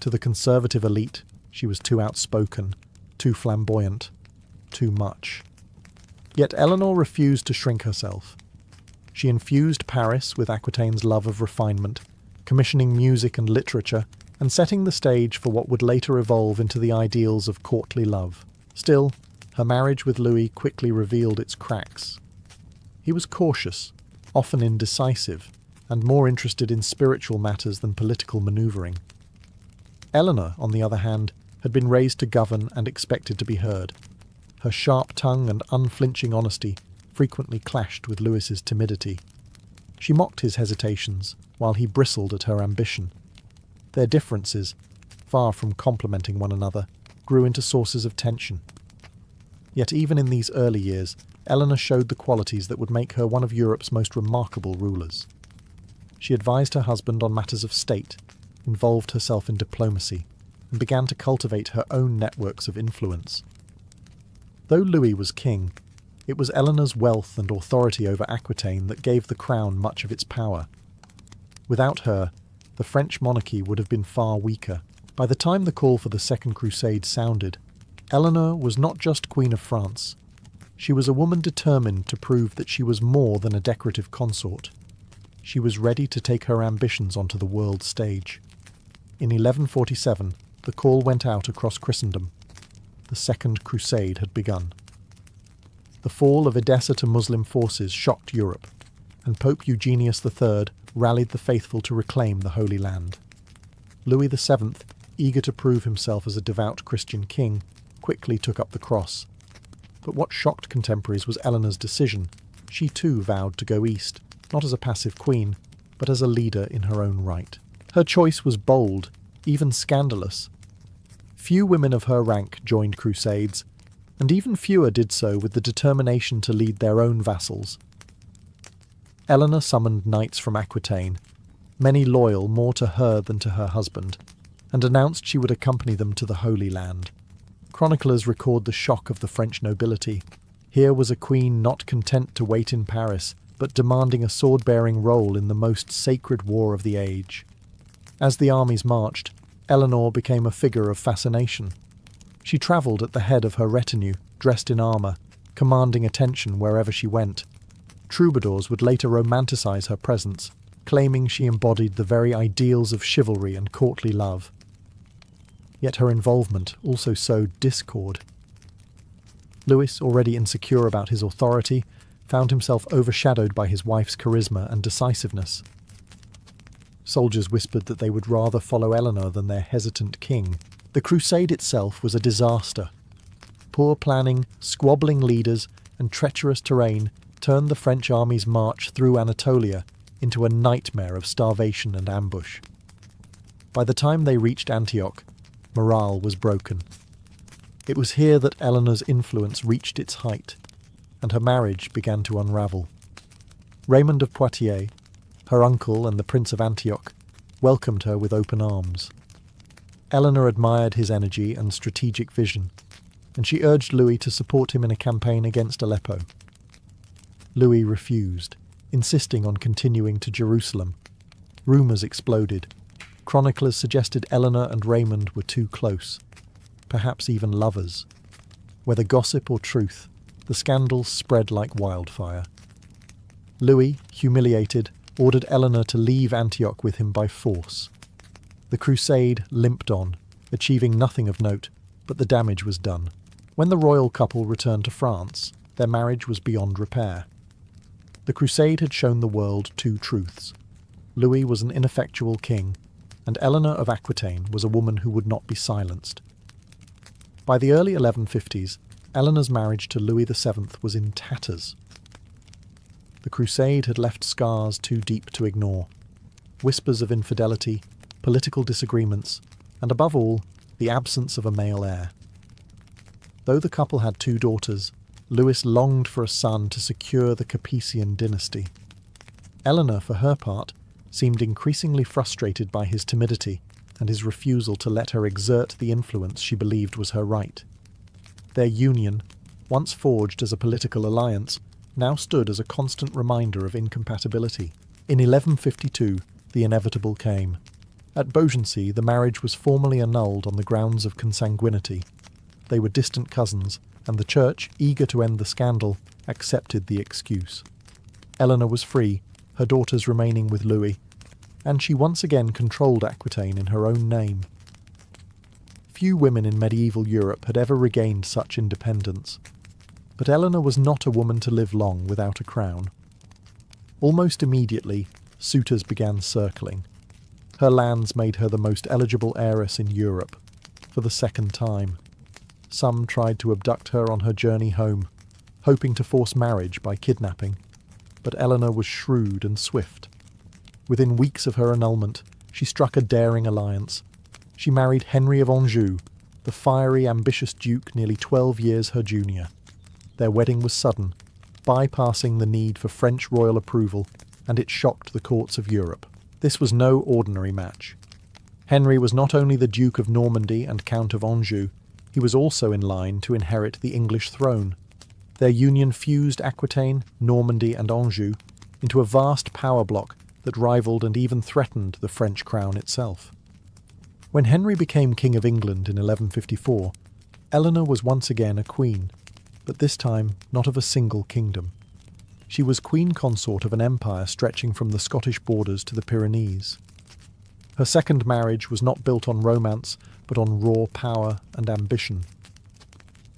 To the conservative elite, she was too outspoken, too flamboyant, too much. Yet Eleanor refused to shrink herself. She infused Paris with Aquitaine's love of refinement, commissioning music and literature, and setting the stage for what would later evolve into the ideals of courtly love. Still, her marriage with Louis quickly revealed its cracks. He was cautious, often indecisive, and more interested in spiritual matters than political manoeuvring. Eleanor, on the other hand, had been raised to govern and expected to be heard. Her sharp tongue and unflinching honesty frequently clashed with Louis's timidity. She mocked his hesitations, while he bristled at her ambition. Their differences, far from complementing one another, grew into sources of tension. Yet even in these early years, Eleanor showed the qualities that would make her one of Europe's most remarkable rulers. She advised her husband on matters of state, involved herself in diplomacy, and began to cultivate her own networks of influence. Though Louis was king, it was Eleanor's wealth and authority over Aquitaine that gave the crown much of its power. Without her, the French monarchy would have been far weaker. By the time the call for the Second Crusade sounded, Eleanor was not just Queen of France. She was a woman determined to prove that she was more than a decorative consort. She was ready to take her ambitions onto the world stage. In 1147, the call went out across Christendom. The Second Crusade had begun. The fall of Edessa to Muslim forces shocked Europe, and Pope Eugenius III rallied the faithful to reclaim the Holy Land. Louis VII, eager to prove himself as a devout Christian king, quickly took up the cross. But what shocked contemporaries was Eleanor's decision. She too vowed to go east, not as a passive queen, but as a leader in her own right. Her choice was bold, even scandalous. Few women of her rank joined crusades, and even fewer did so with the determination to lead their own vassals. Eleanor summoned knights from Aquitaine, many loyal more to her than to her husband, and announced she would accompany them to the Holy Land. Chroniclers record the shock of the French nobility. Here was a queen not content to wait in Paris, but demanding a sword-bearing role in the most sacred war of the age. As the armies marched, Eleanor became a figure of fascination. She travelled at the head of her retinue, dressed in armour, commanding attention wherever she went. Troubadours would later romanticize her presence, claiming she embodied the very ideals of chivalry and courtly love. Yet her involvement also sowed discord. Louis, already insecure about his authority, found himself overshadowed by his wife's charisma and decisiveness. Soldiers whispered that they would rather follow Eleanor than their hesitant king. The crusade itself was a disaster. Poor planning, squabbling leaders, and treacherous terrain turned the French army's march through Anatolia into a nightmare of starvation and ambush. By the time they reached Antioch, morale was broken. It was here that Eleanor's influence reached its height, and her marriage began to unravel. Raymond of Poitiers, her uncle and the Prince of Antioch, welcomed her with open arms. Eleanor admired his energy and strategic vision, and she urged Louis to support him in a campaign against Aleppo. Louis refused, insisting on continuing to Jerusalem. Rumours exploded. Chroniclers suggested Eleanor and Raymond were too close, perhaps even lovers. Whether gossip or truth, the scandal spread like wildfire. Louis, humiliated, ordered Eleanor to leave Antioch with him by force. The crusade limped on, achieving nothing of note, but the damage was done. When the royal couple returned to France, their marriage was beyond repair. The crusade had shown the world two truths. Louis was an ineffectual king, and Eleanor of Aquitaine was a woman who would not be silenced. By the early 1150s, Eleanor's marriage to Louis VII was in tatters. The crusade had left scars too deep to ignore. Whispers of infidelity, political disagreements, and above all, the absence of a male heir. Though the couple had two daughters, Louis longed for a son to secure the Capetian dynasty. Eleanor, for her part, seemed increasingly frustrated by his timidity and his refusal to let her exert the influence she believed was her right. Their union, once forged as a political alliance, now stood as a constant reminder of incompatibility. In 1152, the inevitable came. At Beaugency, the marriage was formally annulled on the grounds of consanguinity. They were distant cousins, and the church, eager to end the scandal, accepted the excuse. Eleanor was free, her daughters remaining with Louis, and she once again controlled Aquitaine in her own name. Few women in medieval Europe had ever regained such independence, but Eleanor was not a woman to live long without a crown. Almost immediately, suitors began circling. Her lands made her the most eligible heiress in Europe, for the second time. Some tried to abduct her on her journey home, hoping to force marriage by kidnapping, but Eleanor was shrewd and swift. Within weeks of her annulment, she struck a daring alliance. She married Henry of Anjou, the fiery, ambitious duke nearly 12 years her junior. Their wedding was sudden, bypassing the need for French royal approval, and it shocked the courts of Europe. This was no ordinary match. Henry was not only the Duke of Normandy and Count of Anjou, he was also in line to inherit the English throne. Their union fused Aquitaine, Normandy and Anjou into a vast power block that rivaled and even threatened the French crown itself. When Henry became King of England in 1154, Eleanor was once again a queen, but this time not of a single kingdom. She was queen consort of an empire stretching from the Scottish borders to the Pyrenees. Her second marriage was not built on romance, but on raw power and ambition.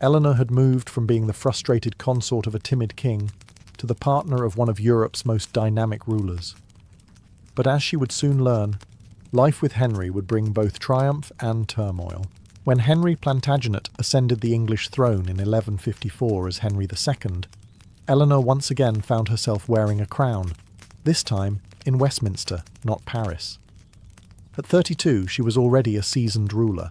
Eleanor had moved from being the frustrated consort of a timid king to the partner of one of Europe's most dynamic rulers. But as she would soon learn, life with Henry would bring both triumph and turmoil. When Henry Plantagenet ascended the English throne in 1154 as Henry II, Eleanor once again found herself wearing a crown, this time in Westminster, not Paris. At 32, she was already a seasoned ruler,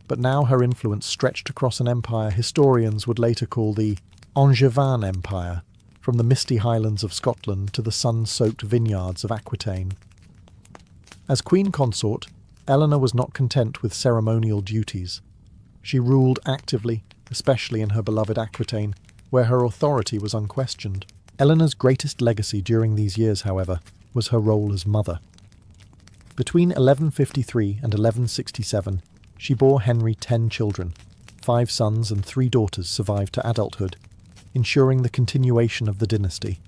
but now her influence stretched across an empire historians would later call the Angevin Empire, from the misty highlands of Scotland to the sun-soaked vineyards of Aquitaine. As queen consort, Eleanor was not content with ceremonial duties. She ruled actively, especially in her beloved Aquitaine, where her authority was unquestioned. Eleanor's greatest legacy during these years, however, was her role as mother. Between 1153 and 1167, she bore Henry 10 children. 5 sons and 3 daughters survived to adulthood, ensuring the continuation of the dynasty.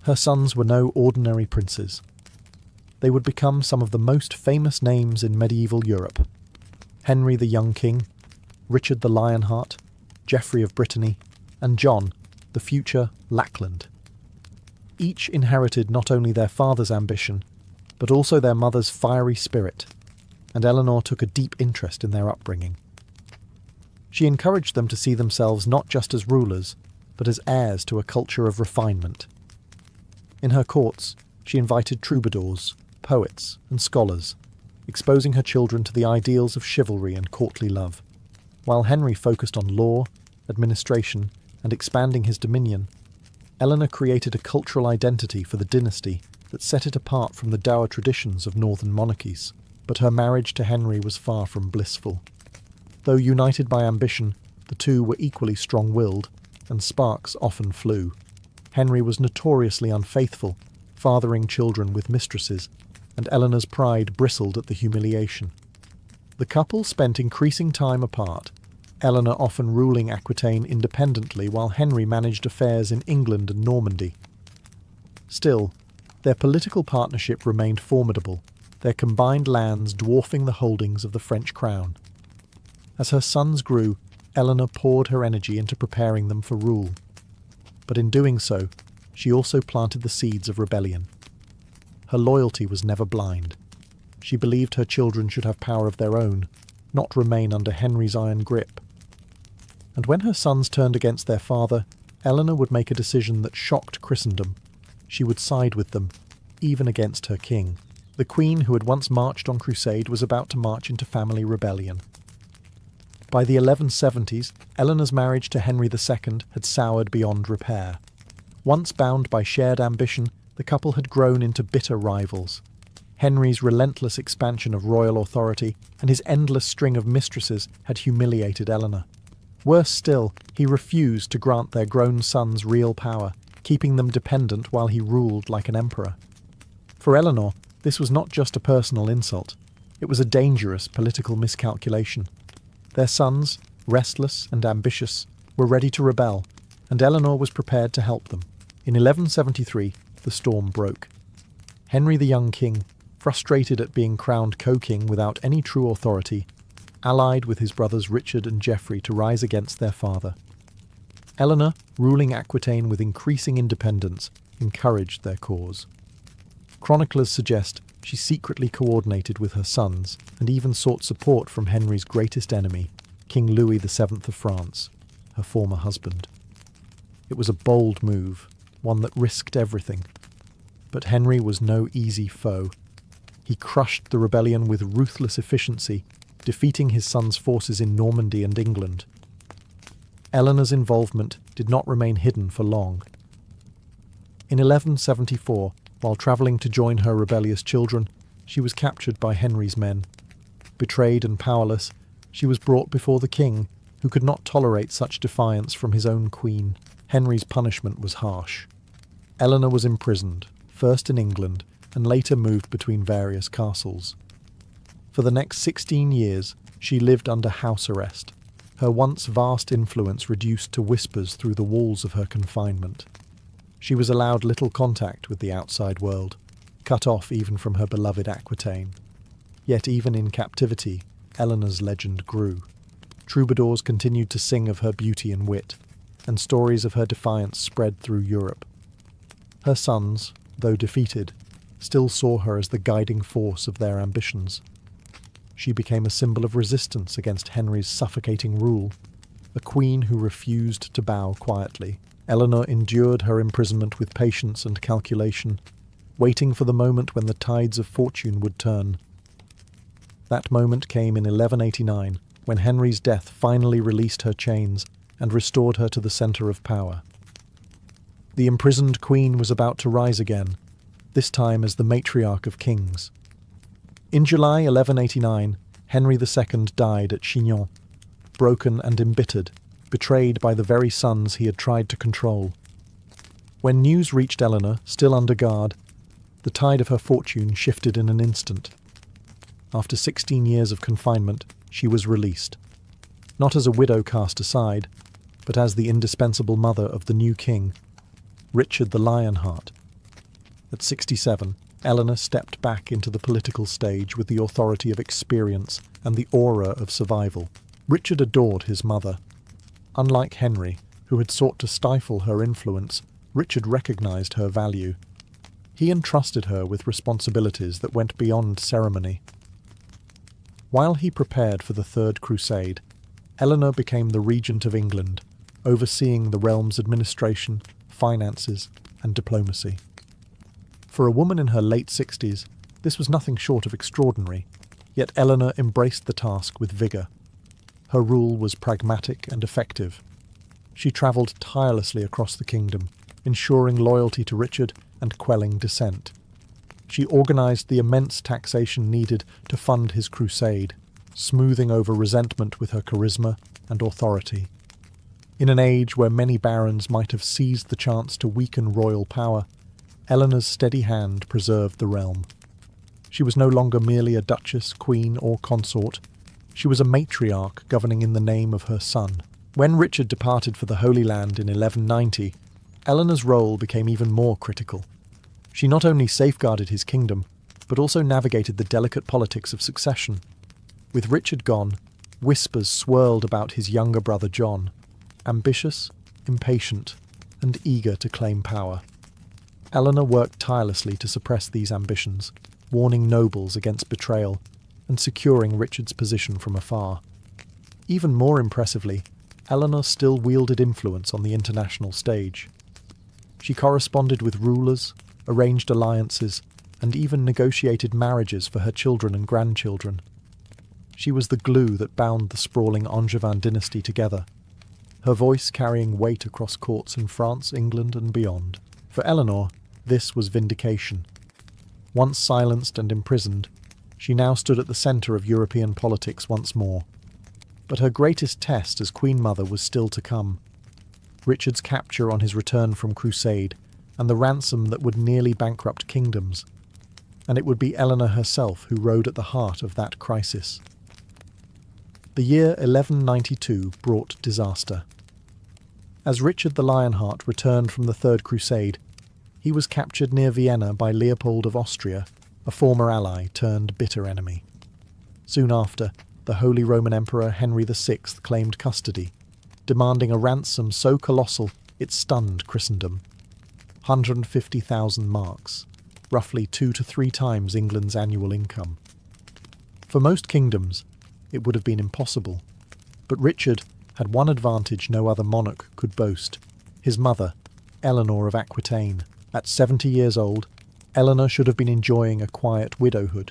Her sons were no ordinary princes. They would become some of the most famous names in medieval Europe: Henry the Young King, Richard the Lionheart, Geoffrey of Brittany, and John, the future Lackland. Each inherited not only their father's ambition, but also their mother's fiery spirit, and Eleanor took a deep interest in their upbringing. She encouraged them to see themselves not just as rulers, but as heirs to a culture of refinement. In her courts, she invited troubadours, poets, and scholars, exposing her children to the ideals of chivalry and courtly love. While Henry focused on law, administration, and expanding his dominion, Eleanor created a cultural identity for the dynasty that set it apart from the dour traditions of northern monarchies. But her marriage to Henry was far from blissful. Though united by ambition, the two were equally strong-willed, and sparks often flew. Henry was notoriously unfaithful, fathering children with mistresses, and Eleanor's pride bristled at the humiliation. The couple spent increasing time apart, Eleanor often ruling Aquitaine independently while Henry managed affairs in England and Normandy. Still, their political partnership remained formidable, their combined lands dwarfing the holdings of the French crown. As her sons grew, Eleanor poured her energy into preparing them for rule. But in doing so, she also planted the seeds of rebellion. Her loyalty was never blind. She believed her children should have power of their own, not remain under Henry's iron grip. And when her sons turned against their father, Eleanor would make a decision that shocked Christendom. She would side with them, even against her king. The queen who had once marched on crusade was about to march into family rebellion. By the 1170s, Eleanor's marriage to Henry II had soured beyond repair. Once bound by shared ambition, the couple had grown into bitter rivals. Henry's relentless expansion of royal authority and his endless string of mistresses had humiliated Eleanor. Worse still, he refused to grant their grown sons real power, keeping them dependent while he ruled like an emperor. For Eleanor, this was not just a personal insult. It was a dangerous political miscalculation. Their sons, restless and ambitious, were ready to rebel, and Eleanor was prepared to help them. In 1173, the storm broke. Henry the Young King, frustrated at being crowned co-king without any true authority, allied with his brothers Richard and Geoffrey to rise against their father. Eleanor, ruling Aquitaine with increasing independence, encouraged their cause. Chroniclers suggest she secretly coordinated with her sons and even sought support from Henry's greatest enemy, King Louis VII of France, her former husband. It was a bold move, one that risked everything. But Henry was no easy foe. He crushed the rebellion with ruthless efficiency, defeating his son's forces in Normandy and England. Eleanor's involvement did not remain hidden for long. In 1174, while travelling to join her rebellious children, she was captured by Henry's men. Betrayed and powerless, she was brought before the king, who could not tolerate such defiance from his own queen. Henry's punishment was harsh. Eleanor was imprisoned, first in England, and later moved between various castles. For the next 16 years, she lived under house arrest, her once vast influence reduced to whispers through the walls of her confinement. She was allowed little contact with the outside world, cut off even from her beloved Aquitaine. Yet even in captivity, Eleanor's legend grew. Troubadours continued to sing of her beauty and wit, and stories of her defiance spread through Europe. Her sons, though defeated, still saw her as the guiding force of their ambitions. She became a symbol of resistance against Henry's suffocating rule, a queen who refused to bow quietly. Eleanor endured her imprisonment with patience and calculation, waiting for the moment when the tides of fortune would turn. That moment came in 1189, when Henry's death finally released her chains and restored her to the centre of power. The imprisoned queen was about to rise again, this time as the matriarch of kings. In July 1189, Henry II died at Chinon, broken and embittered, betrayed by the very sons he had tried to control. When news reached Eleanor, still under guard, the tide of her fortune shifted in an instant. After 16 years of confinement, she was released, not as a widow cast aside, but as the indispensable mother of the new king, Richard the Lionheart. At 67, Eleanor stepped back into the political stage with the authority of experience and the aura of survival. Richard adored his mother. Unlike Henry, who had sought to stifle her influence, Richard recognized her value. He entrusted her with responsibilities that went beyond ceremony. While he prepared for the Third Crusade, Eleanor became the regent of England, overseeing the realm's administration, finances, and diplomacy. For a woman in her late 60s, this was nothing short of extraordinary, yet Eleanor embraced the task with vigour. Her rule was pragmatic and effective. She travelled tirelessly across the kingdom, ensuring loyalty to Richard and quelling dissent. She organised the immense taxation needed to fund his crusade, smoothing over resentment with her charisma and authority. In an age where many barons might have seized the chance to weaken royal power, Eleanor's steady hand preserved the realm. She was no longer merely a duchess, queen, or consort. She was a matriarch governing in the name of her son. When Richard departed for the Holy Land in 1190, Eleanor's role became even more critical. She not only safeguarded his kingdom, but also navigated the delicate politics of succession. With Richard gone, whispers swirled about his younger brother John, ambitious, impatient, and eager to claim power. Eleanor worked tirelessly to suppress these ambitions, warning nobles against betrayal and securing Richard's position from afar. Even more impressively, Eleanor still wielded influence on the international stage. She corresponded with rulers, arranged alliances, and even negotiated marriages for her children and grandchildren. She was the glue that bound the sprawling Angevin dynasty together, her voice carrying weight across courts in France, England, and beyond. For Eleanor, this was vindication. Once silenced and imprisoned, she now stood at the centre of European politics once more. But her greatest test as Queen Mother was still to come. Richard's capture on his return from crusade, and the ransom that would nearly bankrupt kingdoms. And it would be Eleanor herself who rode at the heart of that crisis. The year 1192 brought disaster. As Richard the Lionheart returned from the Third Crusade, he was captured near Vienna by Leopold of Austria, a former ally turned bitter enemy. Soon after, the Holy Roman Emperor Henry VI claimed custody, demanding a ransom so colossal it stunned Christendom. 150,000 marks, roughly 2 to 3 times England's annual income. For most kingdoms, it would have been impossible, but Richard had one advantage no other monarch could boast: his mother, Eleanor of Aquitaine. At 70 years old, Eleanor should have been enjoying a quiet widowhood.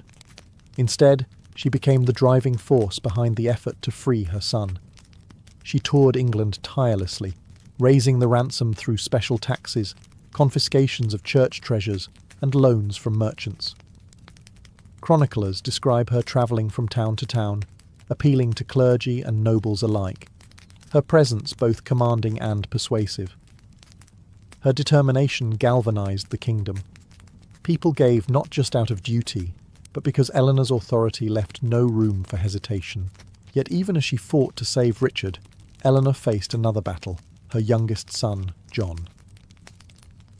Instead, she became the driving force behind the effort to free her son. She toured England tirelessly, raising the ransom through special taxes, confiscations of church treasures, and loans from merchants. Chroniclers describe her travelling from town to town, appealing to clergy and nobles alike, her presence both commanding and persuasive. Her determination galvanized the kingdom. People gave not just out of duty, but because Eleanor's authority left no room for hesitation. Yet even as she fought to save Richard, Eleanor faced another battle, her youngest son, John.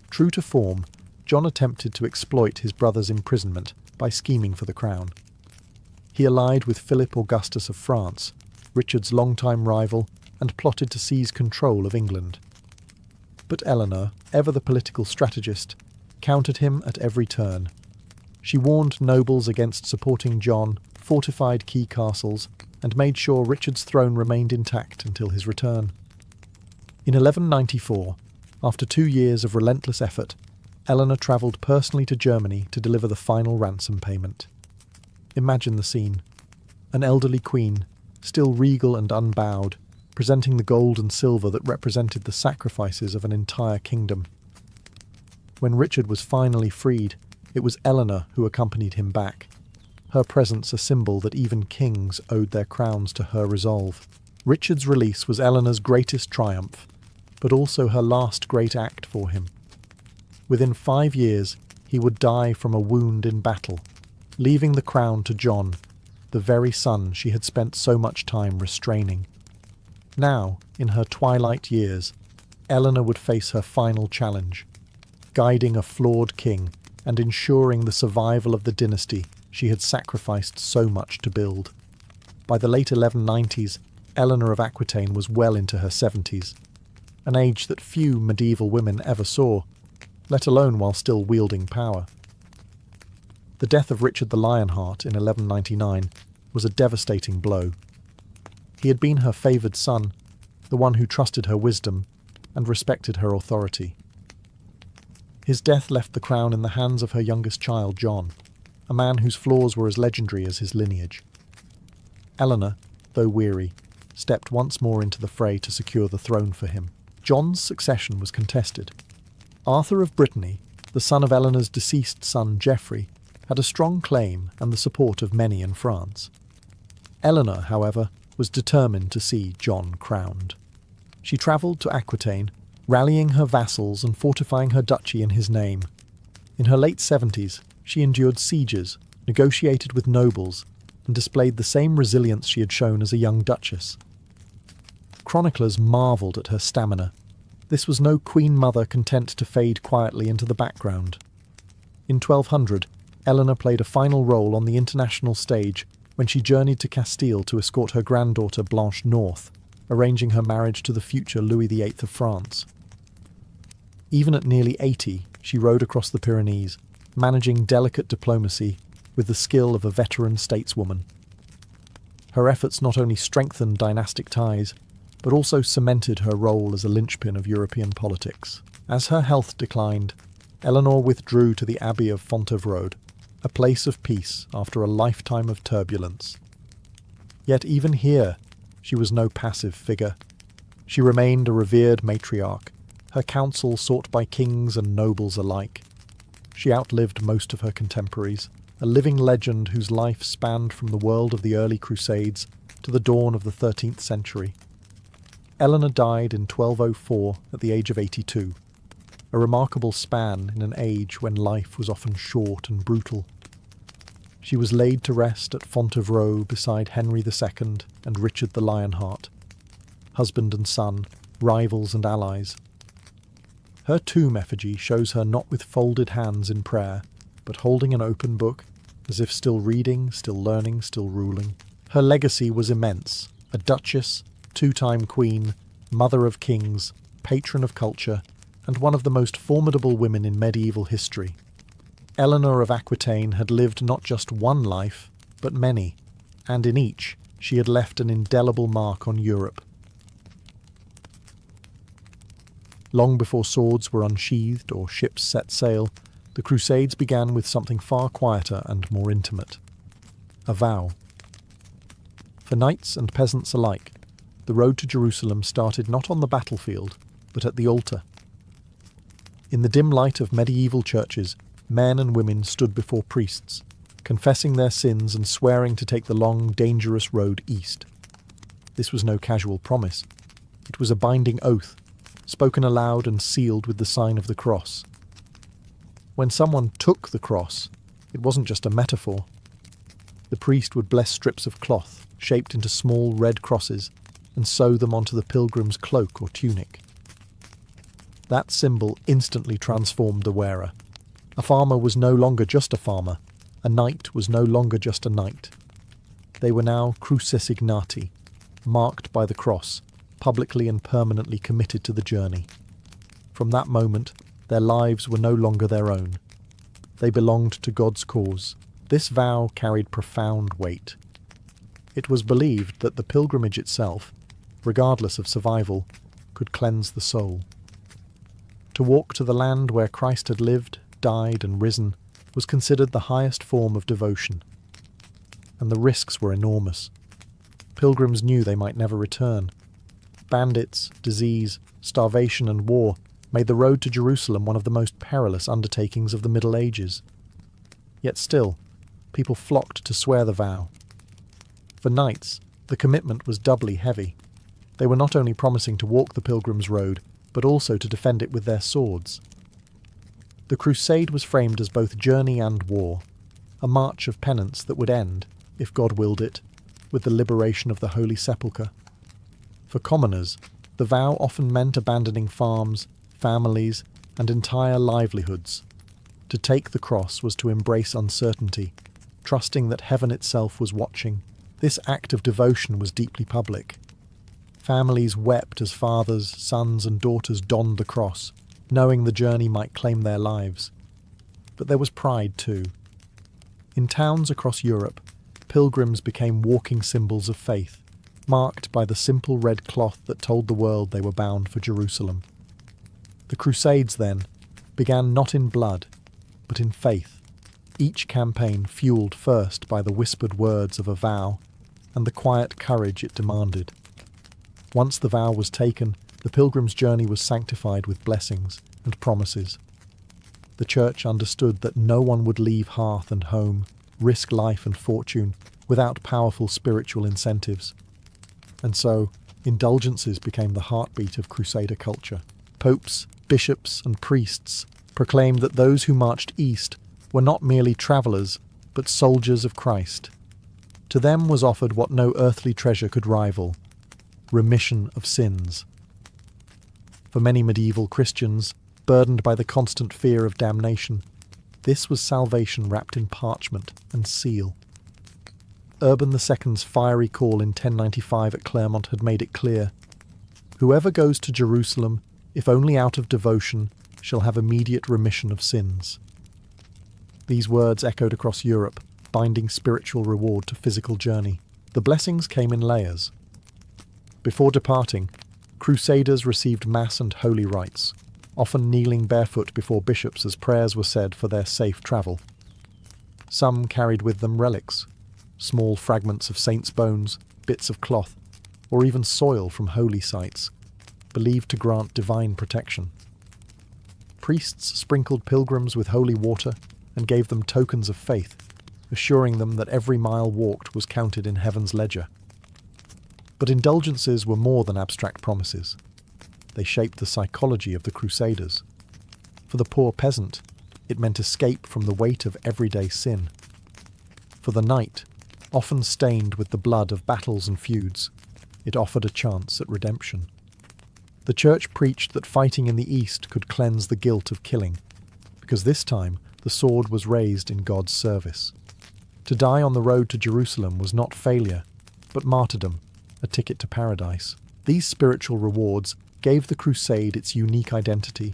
True to form, John attempted to exploit his brother's imprisonment by scheming for the crown. He allied with Philip Augustus of France, Richard's longtime rival, and plotted to seize control of England. But Eleanor, ever the political strategist, countered him at every turn. She warned nobles against supporting John, fortified key castles, and made sure Richard's throne remained intact until his return. In 1194, after 2 years of relentless effort, Eleanor travelled personally to Germany to deliver the final ransom payment. Imagine the scene. An elderly queen, still regal and unbowed, presenting the gold and silver that represented the sacrifices of an entire kingdom. When Richard was finally freed, it was Eleanor who accompanied him back, her presence a symbol that even kings owed their crowns to her resolve. Richard's release was Eleanor's greatest triumph, but also her last great act for him. Within 5 years, he would die from a wound in battle, leaving the crown to John, the very son she had spent so much time restraining. Now, in her twilight years, Eleanor would face her final challenge, guiding a flawed king and ensuring the survival of the dynasty she had sacrificed so much to build. By the late 1190s, Eleanor of Aquitaine was well into her 70s, an age that few medieval women ever saw, let alone while still wielding power. The death of Richard the Lionheart in 1199 was a devastating blow. He had been her favoured son, the one who trusted her wisdom and respected her authority. His death left the crown in the hands of her youngest child, John, a man whose flaws were as legendary as his lineage. Eleanor, though weary, stepped once more into the fray to secure the throne for him. John's succession was contested. Arthur of Brittany, the son of Eleanor's deceased son Geoffrey, had a strong claim and the support of many in France. Eleanor, however, was determined to see John crowned. She travelled to Aquitaine, rallying her vassals and fortifying her duchy in his name. In her late 70s, she endured sieges, negotiated with nobles, and displayed the same resilience she had shown as a young duchess. Chroniclers marvelled at her stamina. This was no queen mother content to fade quietly into the background. In 1200, Eleanor played a final role on the international stage when she journeyed to Castile to escort her granddaughter Blanche north, arranging her marriage to the future Louis VIII of France. Even at nearly 80, she rode across the Pyrenees, managing delicate diplomacy with the skill of a veteran stateswoman. Her efforts not only strengthened dynastic ties, but also cemented her role as a linchpin of European politics. As her health declined, Eleanor withdrew to the Abbey of Fontevraud, a place of peace after a lifetime of turbulence. Yet even here, she was no passive figure. She remained a revered matriarch, her counsel sought by kings and nobles alike. She outlived most of her contemporaries, a living legend whose life spanned from the world of the early Crusades to the dawn of the 13th century. Eleanor died in 1204 at the age of 82, a remarkable span in an age when life was often short and brutal. She was laid to rest at Fontevraud beside Henry II and Richard the Lionheart, husband and son, rivals and allies. Her tomb effigy shows her not with folded hands in prayer, but holding an open book, as if still reading, still learning, still ruling. Her legacy was immense, a duchess, 2-time queen, mother of kings, patron of culture, and one of the most formidable women in medieval history. Eleanor of Aquitaine had lived not just one life, but many, and in each she had left an indelible mark on Europe. Long before swords were unsheathed or ships set sail, the Crusades began with something far quieter and more intimate: a vow. For knights and peasants alike, the road to Jerusalem started not on the battlefield, but at the altar. In the dim light of medieval churches, men and women stood before priests, confessing their sins and swearing to take the long, dangerous road east. This was no casual promise. It was a binding oath, spoken aloud and sealed with the sign of the cross. When someone took the cross, it wasn't just a metaphor. The priest would bless strips of cloth, shaped into small red crosses, and sew them onto the pilgrim's cloak or tunic. That symbol instantly transformed the wearer. A farmer was no longer just a farmer. A knight was no longer just a knight. They were now crucessignati, marked by the cross, publicly and permanently committed to the journey. From that moment, their lives were no longer their own. They belonged to God's cause. This vow carried profound weight. It was believed that the pilgrimage itself, regardless of survival, could cleanse the soul. To walk to the land where Christ had lived, died, and risen was considered the highest form of devotion. And the risks were enormous. Pilgrims knew they might never return. Bandits, disease, starvation, and war made the road to Jerusalem one of the most perilous undertakings of the Middle Ages. Yet still, people flocked to swear the vow. For knights, the commitment was doubly heavy. They were not only promising to walk the pilgrim's road, but also to defend it with their swords. The crusade was framed as both journey and war, a march of penance that would end, if God willed it, with the liberation of the Holy Sepulchre. For commoners, the vow often meant abandoning farms, families, and entire livelihoods. To take the cross was to embrace uncertainty, trusting that heaven itself was watching. This act of devotion was deeply public. Families wept as fathers, sons, and daughters donned the cross, knowing the journey might claim their lives. But there was pride too. In towns across Europe, pilgrims became walking symbols of faith, marked by the simple red cloth that told the world they were bound for Jerusalem. The Crusades, then, began not in blood, but in faith, each campaign fueled first by the whispered words of a vow and the quiet courage it demanded. Once the vow was taken, the pilgrim's journey was sanctified with blessings and promises. The Church understood that no one would leave hearth and home, risk life and fortune, without powerful spiritual incentives. And so, indulgences became the heartbeat of Crusader culture. Popes, bishops, and priests proclaimed that those who marched east were not merely travellers, but soldiers of Christ. To them was offered what no earthly treasure could rival: remission of sins. For many medieval Christians, burdened by the constant fear of damnation, this was salvation wrapped in parchment and seal. Urban II's fiery call in 1095 at Clermont had made it clear: whoever goes to Jerusalem, if only out of devotion, shall have immediate remission of sins. These words echoed across Europe, binding spiritual reward to physical journey. The blessings came in layers. Before departing, crusaders received mass and holy rites, often kneeling barefoot before bishops as prayers were said for their safe travel. Some carried with them relics, small fragments of saints' bones, bits of cloth, or even soil from holy sites, believed to grant divine protection. Priests sprinkled pilgrims with holy water and gave them tokens of faith, assuring them that every mile walked was counted in heaven's ledger. But indulgences were more than abstract promises. They shaped the psychology of the Crusaders. For the poor peasant, it meant escape from the weight of everyday sin. For the knight, often stained with the blood of battles and feuds, it offered a chance at redemption. The Church preached that fighting in the East could cleanse the guilt of killing, because this time the sword was raised in God's service. To die on the road to Jerusalem was not failure, but martyrdom, a ticket to paradise. These spiritual rewards gave the crusade its unique identity.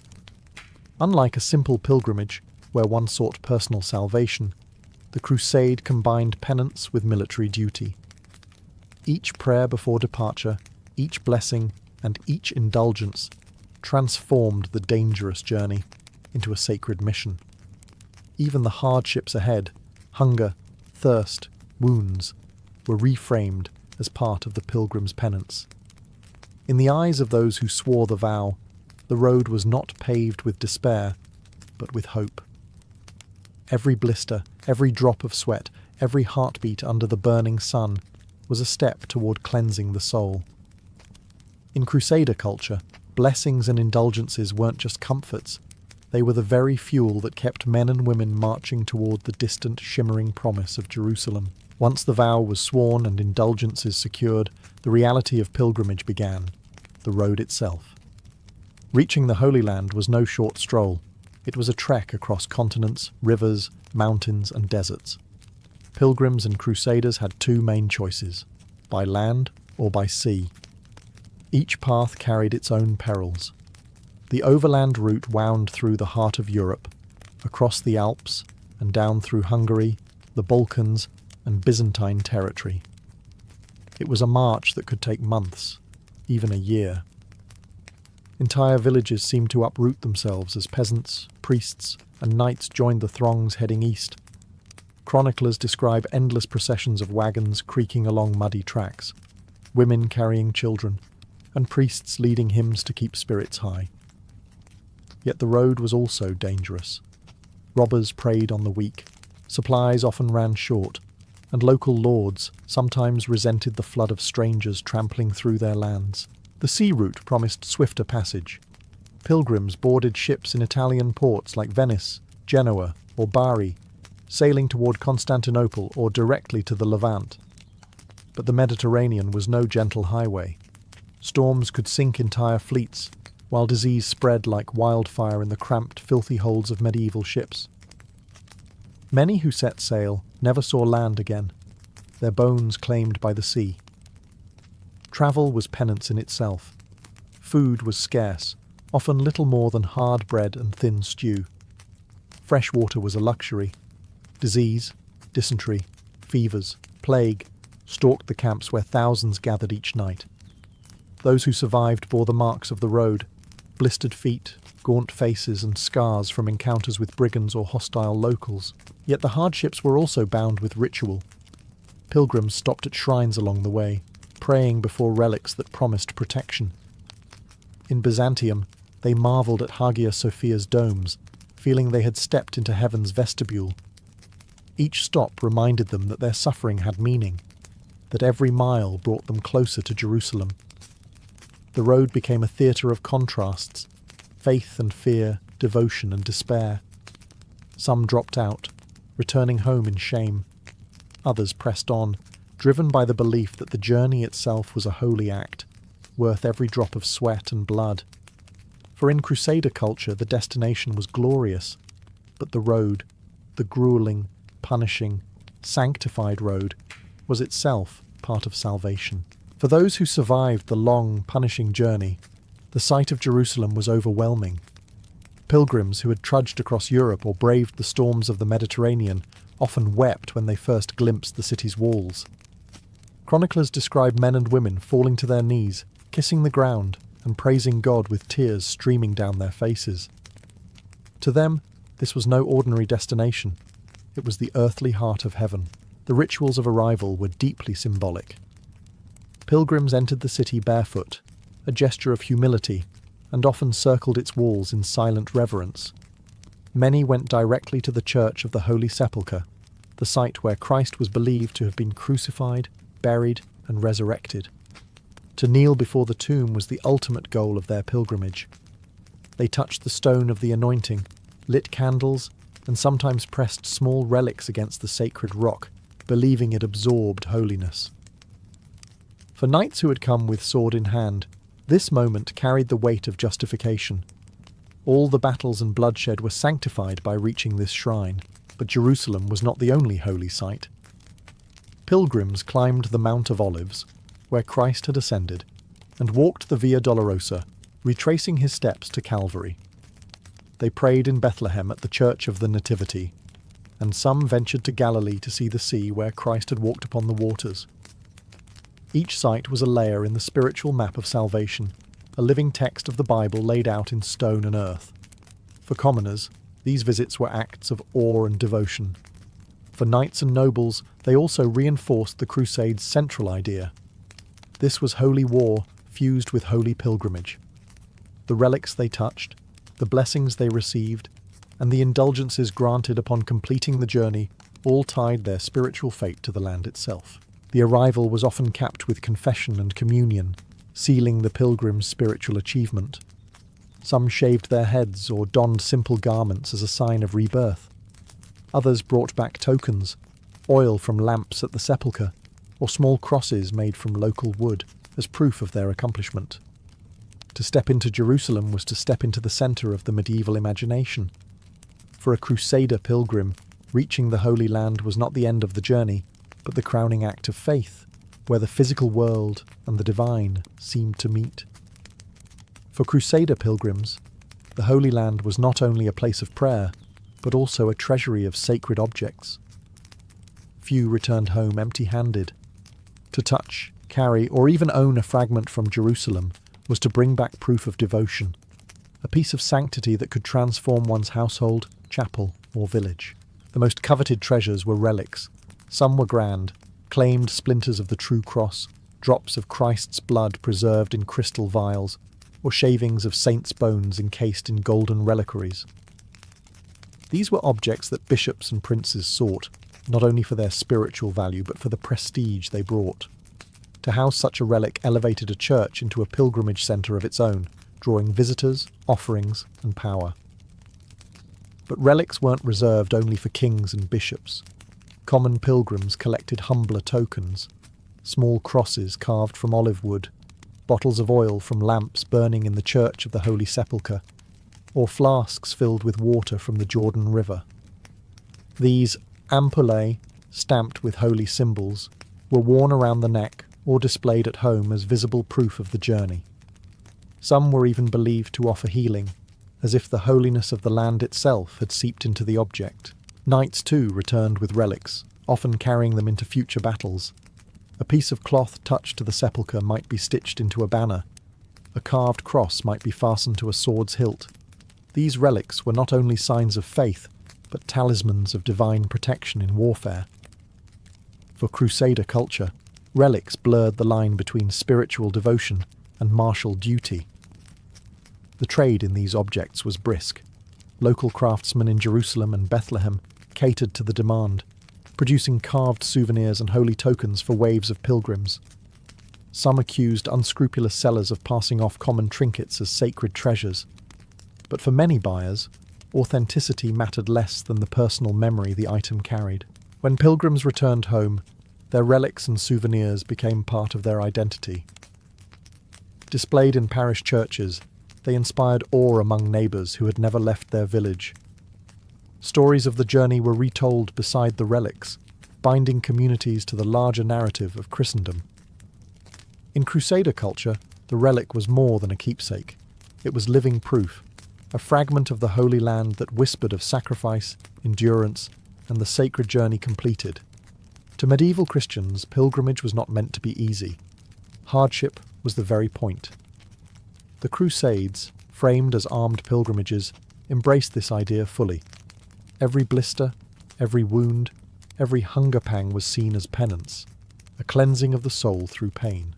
Unlike a simple pilgrimage, where one sought personal salvation, the crusade combined penance with military duty. Each prayer before departure, each blessing, and each indulgence transformed the dangerous journey into a sacred mission. Even the hardships ahead, hunger, thirst, wounds, were reframed as part of the pilgrim's penance. In the eyes of those who swore the vow, the road was not paved with despair, but with hope. Every blister, every drop of sweat, every heartbeat under the burning sun was a step toward cleansing the soul. In Crusader culture, blessings and indulgences weren't just comforts. They were the very fuel that kept men and women marching toward the distant, shimmering promise of Jerusalem. Once the vow was sworn and indulgences secured, the reality of pilgrimage began, the road itself. Reaching the Holy Land was no short stroll. It was a trek across continents, rivers, mountains, and deserts. Pilgrims and crusaders had two main choices, by land or by sea. Each path carried its own perils. The overland route wound through the heart of Europe, across the Alps and down through Hungary, the Balkans, and Byzantine territory. It was a march that could take months, even a year. Entire villages seemed to uproot themselves as peasants, priests, and knights joined the throngs heading east. Chroniclers describe endless processions of wagons creaking along muddy tracks, women carrying children, and priests leading hymns to keep spirits high. Yet the road was also dangerous. Robbers preyed on the weak, supplies often ran short, and local lords sometimes resented the flood of strangers trampling through their lands. The sea route promised swifter passage. Pilgrims boarded ships in Italian ports like Venice, Genoa, or Bari, sailing toward Constantinople or directly to the Levant. But the Mediterranean was no gentle highway. Storms could sink entire fleets, while disease spread like wildfire in the cramped, filthy holds of medieval ships. Many who set sail never saw land again, their bones claimed by the sea. Travel was penance in itself. Food was scarce, often little more than hard bread and thin stew. Fresh water was a luxury. Disease, dysentery, fevers, plague stalked the camps where thousands gathered each night. Those who survived bore the marks of the road, blistered feet, gaunt faces, and scars from encounters with brigands or hostile locals. Yet the hardships were also bound with ritual. Pilgrims stopped at shrines along the way, praying before relics that promised protection. In Byzantium, they marveled at Hagia Sophia's domes, feeling they had stepped into heaven's vestibule. Each stop reminded them that their suffering had meaning, that every mile brought them closer to Jerusalem. The road became a theatre of contrasts, faith and fear, devotion and despair. Some dropped out, returning home in shame. Others pressed on, driven by the belief that the journey itself was a holy act, worth every drop of sweat and blood. For in Crusader culture the destination was glorious, but the road, the grueling, punishing, sanctified road, was itself part of salvation. For those who survived the long, punishing journey, the sight of Jerusalem was overwhelming. Pilgrims who had trudged across Europe or braved the storms of the Mediterranean often wept when they first glimpsed the city's walls. Chroniclers describe men and women falling to their knees, kissing the ground, and praising God with tears streaming down their faces. To them, this was no ordinary destination. It was the earthly heart of heaven. The rituals of arrival were deeply symbolic. Pilgrims entered the city barefoot, a gesture of humility, and often circled its walls in silent reverence. Many went directly to the Church of the Holy Sepulchre, the site where Christ was believed to have been crucified, buried, and resurrected. To kneel before the tomb was the ultimate goal of their pilgrimage. They touched the stone of the anointing, lit candles, and sometimes pressed small relics against the sacred rock, believing it absorbed holiness. For knights who had come with sword in hand, this moment carried the weight of justification. All the battles and bloodshed were sanctified by reaching this shrine, but Jerusalem was not the only holy site. Pilgrims climbed the Mount of Olives, where Christ had ascended, and walked the Via Dolorosa, retracing his steps to Calvary. They prayed in Bethlehem at the Church of the Nativity, and some ventured to Galilee to see the sea where Christ had walked upon the waters. Each site was a layer in the spiritual map of salvation, a living text of the Bible laid out in stone and earth. For commoners, these visits were acts of awe and devotion. For knights and nobles, they also reinforced the Crusade's central idea. This was holy war fused with holy pilgrimage. The relics they touched, the blessings they received, and the indulgences granted upon completing the journey all tied their spiritual fate to the land itself. The arrival was often capped with confession and communion, sealing the pilgrim's spiritual achievement. Some shaved their heads or donned simple garments as a sign of rebirth. Others brought back tokens, oil from lamps at the sepulchre, or small crosses made from local wood, as proof of their accomplishment. To step into Jerusalem was to step into the centre of the medieval imagination. For a Crusader pilgrim, Reaching the Holy Land was not the end of the journey, but the crowning act of faith, where the physical world and the divine seemed to meet. For Crusader pilgrims, the Holy Land was not only a place of prayer, but also a treasury of sacred objects. Few returned home empty-handed. To touch, carry, or even own a fragment from Jerusalem was to bring back proof of devotion, a piece of sanctity that could transform one's household, chapel, or village. The most coveted treasures were relics. Some were grand, claimed splinters of the true cross, drops of Christ's blood preserved in crystal vials, or shavings of saints' bones encased in golden reliquaries. These were objects that bishops and princes sought, not only for their spiritual value, but for the prestige they brought. To house such a relic elevated a church into a pilgrimage centre of its own, drawing visitors, offerings, and power. But relics weren't reserved only for kings and bishops. Common pilgrims collected humbler tokens, small crosses carved from olive wood, bottles of oil from lamps burning in the church of the Holy Sepulchre, or flasks filled with water from the Jordan River. These ampullae, stamped with holy symbols, were worn around the neck or displayed at home as visible proof of the journey. Some were even believed to offer healing, as if the holiness of the land itself had seeped into the object. Knights, too, returned with relics, often carrying them into future battles. A piece of cloth touched to the sepulchre might be stitched into a banner. A carved cross might be fastened to a sword's hilt. These relics were not only signs of faith, but talismans of divine protection in warfare. For Crusader culture, relics blurred the line between spiritual devotion and martial duty. The trade in these objects was brisk. Local craftsmen in Jerusalem and Bethlehem catered to the demand, producing carved souvenirs and holy tokens for waves of pilgrims. Some accused unscrupulous sellers of passing off common trinkets as sacred treasures. But for many buyers, authenticity mattered less than the personal memory the item carried. When pilgrims returned home, their relics and souvenirs became part of their identity. Displayed in parish churches, they inspired awe among neighbours who had never left their village. Stories of the journey were retold beside the relics, binding communities to the larger narrative of Christendom. In Crusader culture, the relic was more than a keepsake. It was living proof, a fragment of the Holy Land that whispered of sacrifice, endurance, and the sacred journey completed. To medieval Christians, pilgrimage was not meant to be easy. Hardship was the very point. The Crusades, framed as armed pilgrimages, embraced this idea fully. Every blister, every wound, every hunger pang was seen as penance, a cleansing of the soul through pain.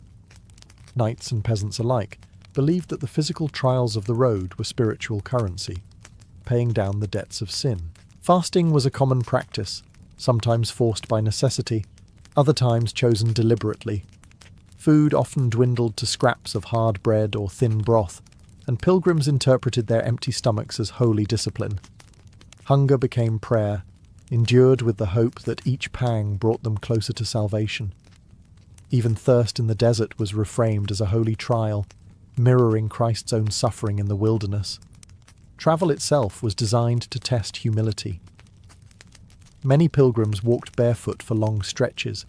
Knights and peasants alike believed that the physical trials of the road were spiritual currency, paying down the debts of sin. Fasting was a common practice, sometimes forced by necessity, other times chosen deliberately. Food often dwindled to scraps of hard bread or thin broth, and pilgrims interpreted their empty stomachs as holy discipline. Hunger became prayer, endured with the hope that each pang brought them closer to salvation. Even thirst in the desert was reframed as a holy trial, mirroring Christ's own suffering in the wilderness. Travel itself was designed to test humility. Many pilgrims walked barefoot for long stretches,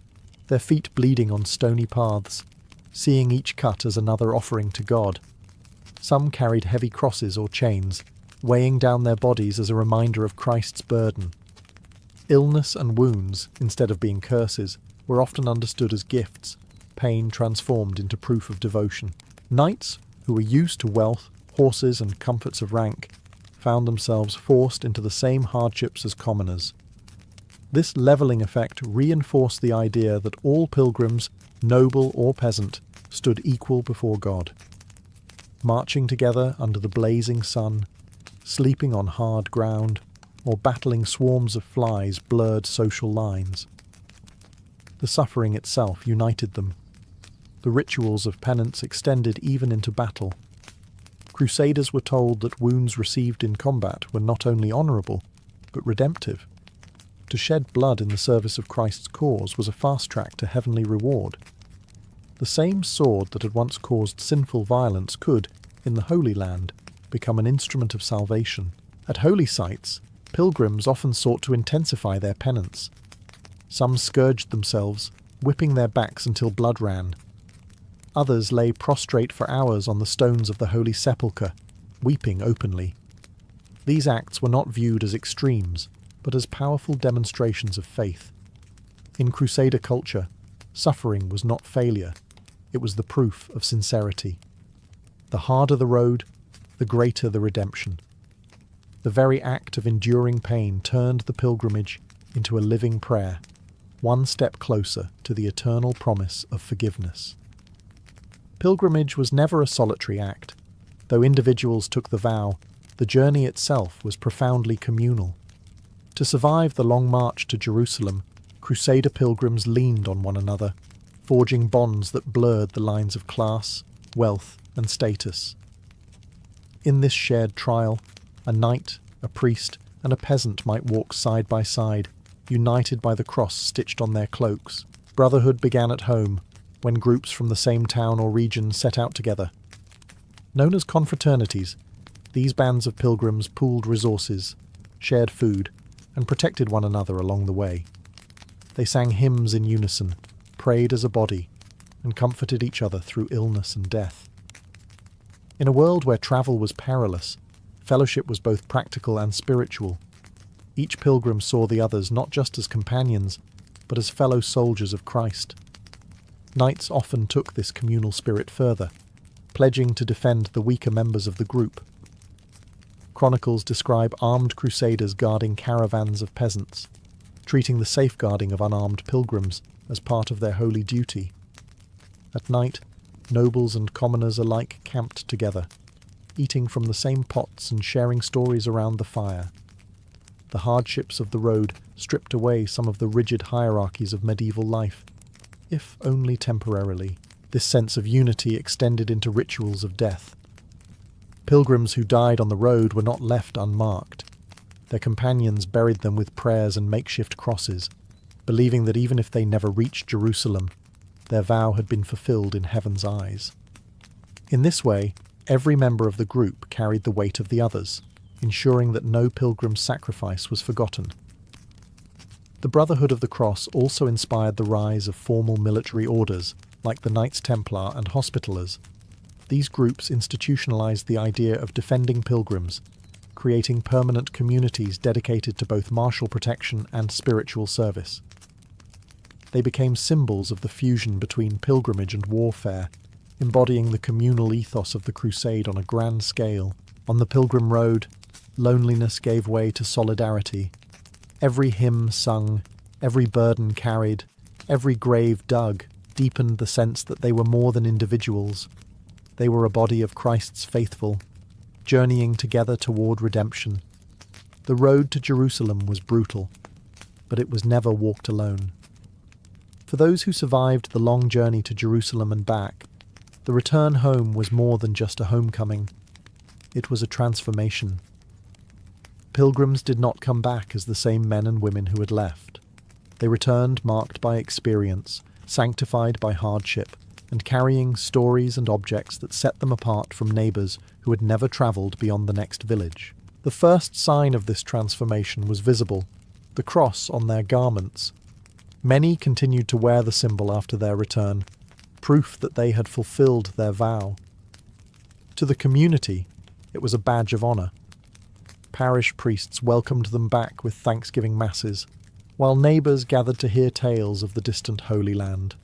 their feet bleeding on stony paths, seeing each cut as another offering to God. Some carried heavy crosses or chains, weighing down their bodies as a reminder of Christ's burden. Illness and wounds, instead of being curses, were often understood as gifts, pain transformed into proof of devotion. Knights, who were used to wealth, horses, and comforts of rank, found themselves forced into the same hardships as commoners. This levelling effect reinforced the idea that all pilgrims, noble or peasant, stood equal before God. Marching together under the blazing sun, sleeping on hard ground, or battling swarms of flies blurred social lines. The suffering itself united them. The rituals of penance extended even into battle. Crusaders were told that wounds received in combat were not only honourable, but redemptive. To shed blood in the service of Christ's cause was a fast track to heavenly reward. The same sword that had once caused sinful violence could, in the Holy Land, become an instrument of salvation. At holy sites, pilgrims often sought to intensify their penance. Some scourged themselves, whipping their backs until blood ran. Others lay prostrate for hours on the stones of the Holy Sepulchre, weeping openly. These acts were not viewed as extremes, but as powerful demonstrations of faith. In Crusader culture, suffering was not failure, it was the proof of sincerity. The harder the road, the greater the redemption. The very act of enduring pain turned the pilgrimage into a living prayer, one step closer to the eternal promise of forgiveness. Pilgrimage was never a solitary act. Though individuals took the vow, the journey itself was profoundly communal. To survive the long march to Jerusalem, Crusader pilgrims leaned on one another, forging bonds that blurred the lines of class, wealth, and status. In this shared trial, a knight, a priest, and a peasant might walk side by side, united by the cross stitched on their cloaks. Brotherhood began at home, when groups from the same town or region set out together. Known as confraternities, these bands of pilgrims pooled resources, shared food, and protected one another along the way. They sang hymns in unison, prayed as a body, and comforted each other through illness and death. In a world where travel was perilous, fellowship was both practical and spiritual. Each pilgrim saw the others not just as companions, but as fellow soldiers of Christ. Knights often took this communal spirit further, pledging to defend the weaker members of the group. Chronicles describe armed crusaders guarding caravans of peasants, treating the safeguarding of unarmed pilgrims as part of their holy duty. At night, nobles and commoners alike camped together, eating from the same pots and sharing stories around the fire. The hardships of the road stripped away some of the rigid hierarchies of medieval life, if only temporarily. This sense of unity extended into rituals of death. Pilgrims who died on the road were not left unmarked. Their companions buried them with prayers and makeshift crosses, believing that even if they never reached Jerusalem, their vow had been fulfilled in heaven's eyes. In this way, every member of the group carried the weight of the others, ensuring that no pilgrim's sacrifice was forgotten. The Brotherhood of the Cross also inspired the rise of formal military orders, like the Knights Templar and Hospitallers. These groups institutionalized the idea of defending pilgrims, creating permanent communities dedicated to both martial protection and spiritual service. They became symbols of the fusion between pilgrimage and warfare, embodying the communal ethos of the crusade on a grand scale. On the pilgrim road, loneliness gave way to solidarity. Every hymn sung, every burden carried, every grave dug deepened the sense that they were more than individuals. They were a body of Christ's faithful, journeying together toward redemption. The road to Jerusalem was brutal, but it was never walked alone. For those who survived the long journey to Jerusalem and back, the return home was more than just a homecoming. It was a transformation. Pilgrims did not come back as the same men and women who had left. They returned marked by experience, sanctified by hardship, and carrying stories and objects that set them apart from neighbours who had never travelled beyond the next village. The first sign of this transformation was visible, the cross on their garments. Many continued to wear the symbol after their return, proof that they had fulfilled their vow. To the community, it was a badge of honour. Parish priests welcomed them back with Thanksgiving masses, while neighbours gathered to hear tales of the distant Holy Land.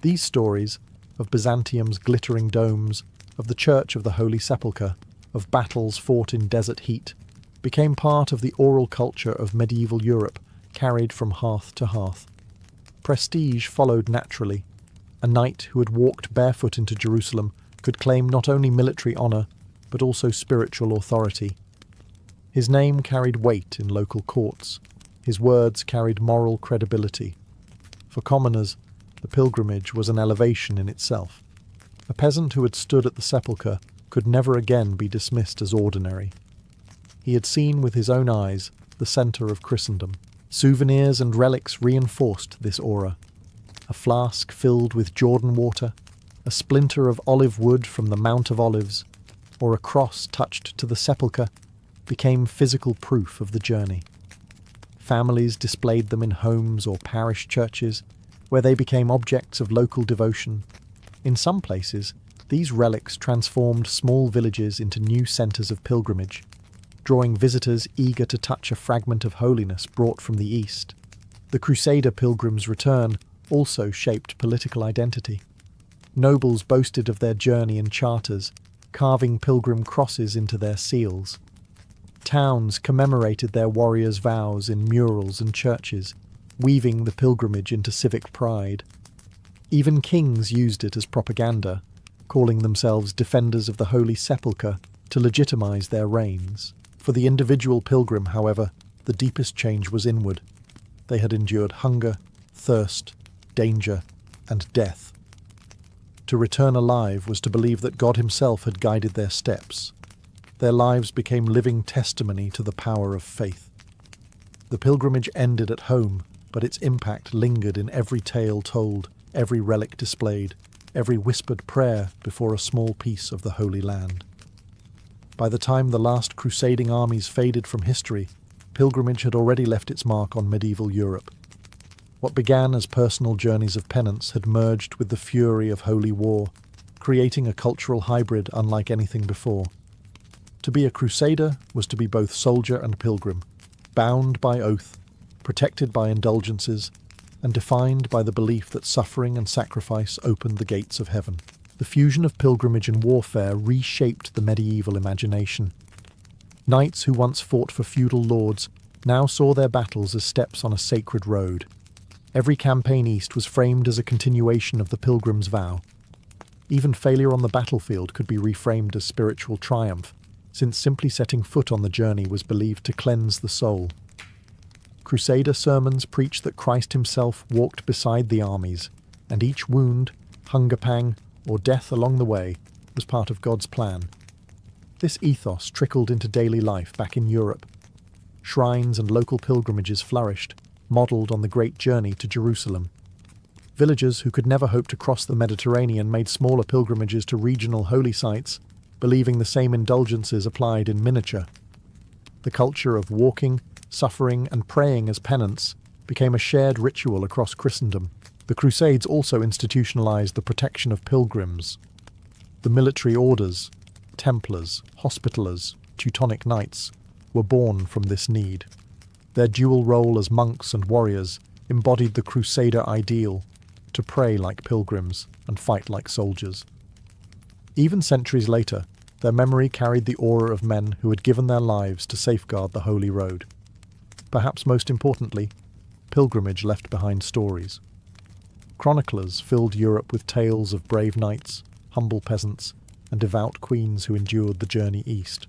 These stories, of Byzantium's glittering domes, of the Church of the Holy Sepulchre, of battles fought in desert heat, became part of the oral culture of medieval Europe, carried from hearth to hearth. Prestige followed naturally. A knight who had walked barefoot into Jerusalem could claim not only military honour, but also spiritual authority. His name carried weight in local courts. His words carried moral credibility. For commoners, the pilgrimage was an elevation in itself. A peasant who had stood at the sepulchre could never again be dismissed as ordinary. He had seen with his own eyes the centre of Christendom. Souvenirs and relics reinforced this aura. A flask filled with Jordan water, a splinter of olive wood from the Mount of Olives, or a cross touched to the sepulchre became physical proof of the journey. Families displayed them in homes or parish churches, where they became objects of local devotion. In some places, these relics transformed small villages into new centres of pilgrimage, drawing visitors eager to touch a fragment of holiness brought from the East. The Crusader pilgrims' return also shaped political identity. Nobles boasted of their journey in charters, carving pilgrim crosses into their seals. Towns commemorated their warriors' vows in murals and churches, weaving the pilgrimage into civic pride. Even kings used it as propaganda, calling themselves defenders of the Holy Sepulchre to legitimize their reigns. For the individual pilgrim, however, the deepest change was inward. They had endured hunger, thirst, danger, and death. To return alive was to believe that God himself had guided their steps. Their lives became living testimony to the power of faith. The pilgrimage ended at home, but its impact lingered in every tale told, every relic displayed, every whispered prayer before a small piece of the Holy Land. By the time the last crusading armies faded from history, pilgrimage had already left its mark on medieval Europe. What began as personal journeys of penance had merged with the fury of holy war, creating a cultural hybrid unlike anything before. To be a crusader was to be both soldier and pilgrim, bound by oath, protected by indulgences, and defined by the belief that suffering and sacrifice opened the gates of heaven. The fusion of pilgrimage and warfare reshaped the medieval imagination. Knights who once fought for feudal lords now saw their battles as steps on a sacred road. Every campaign east was framed as a continuation of the pilgrim's vow. Even failure on the battlefield could be reframed as spiritual triumph, since simply setting foot on the journey was believed to cleanse the soul. Crusader sermons preached that Christ himself walked beside the armies, and each wound, hunger pang, or death along the way was part of God's plan. This ethos trickled into daily life back in Europe. Shrines and local pilgrimages flourished, modelled on the great journey to Jerusalem. Villagers who could never hope to cross the Mediterranean made smaller pilgrimages to regional holy sites, believing the same indulgences applied in miniature. The culture of walking, suffering, and praying as penance became a shared ritual across Christendom. The Crusades also institutionalized the protection of pilgrims. The military orders, Templars, Hospitallers, Teutonic Knights, were born from this need. Their dual role as monks and warriors embodied the Crusader ideal, to pray like pilgrims and fight like soldiers. Even centuries later, their memory carried the aura of men who had given their lives to safeguard the Holy Road. Perhaps most importantly, pilgrimage left behind stories. Chroniclers filled Europe with tales of brave knights, humble peasants, and devout queens who endured the journey east.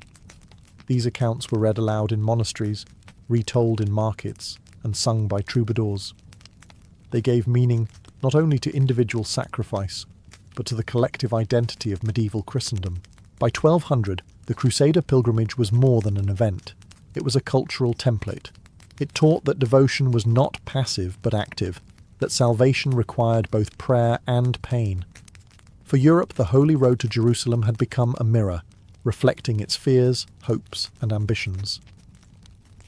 These accounts were read aloud in monasteries, retold in markets, and sung by troubadours. They gave meaning not only to individual sacrifice, but to the collective identity of medieval Christendom. By 1200, the Crusader pilgrimage was more than an event. It was a cultural template. It taught that devotion was not passive but active, that salvation required both prayer and pain. For Europe, the Holy Road to Jerusalem had become a mirror, reflecting its fears, hopes, and ambitions.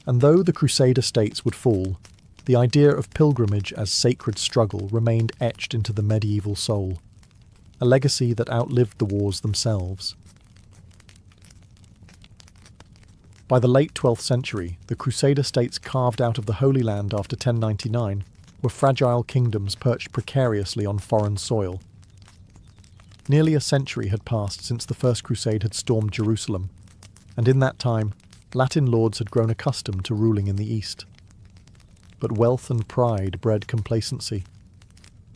And though the Crusader states would fall, the idea of pilgrimage as sacred struggle remained etched into the medieval soul, a legacy that outlived the wars themselves. By the late 12th century, the Crusader states carved out of the Holy Land after 1099 were fragile kingdoms perched precariously on foreign soil. Nearly a century had passed since the First Crusade had stormed Jerusalem, and in that time, Latin lords had grown accustomed to ruling in the East. But wealth and pride bred complacency.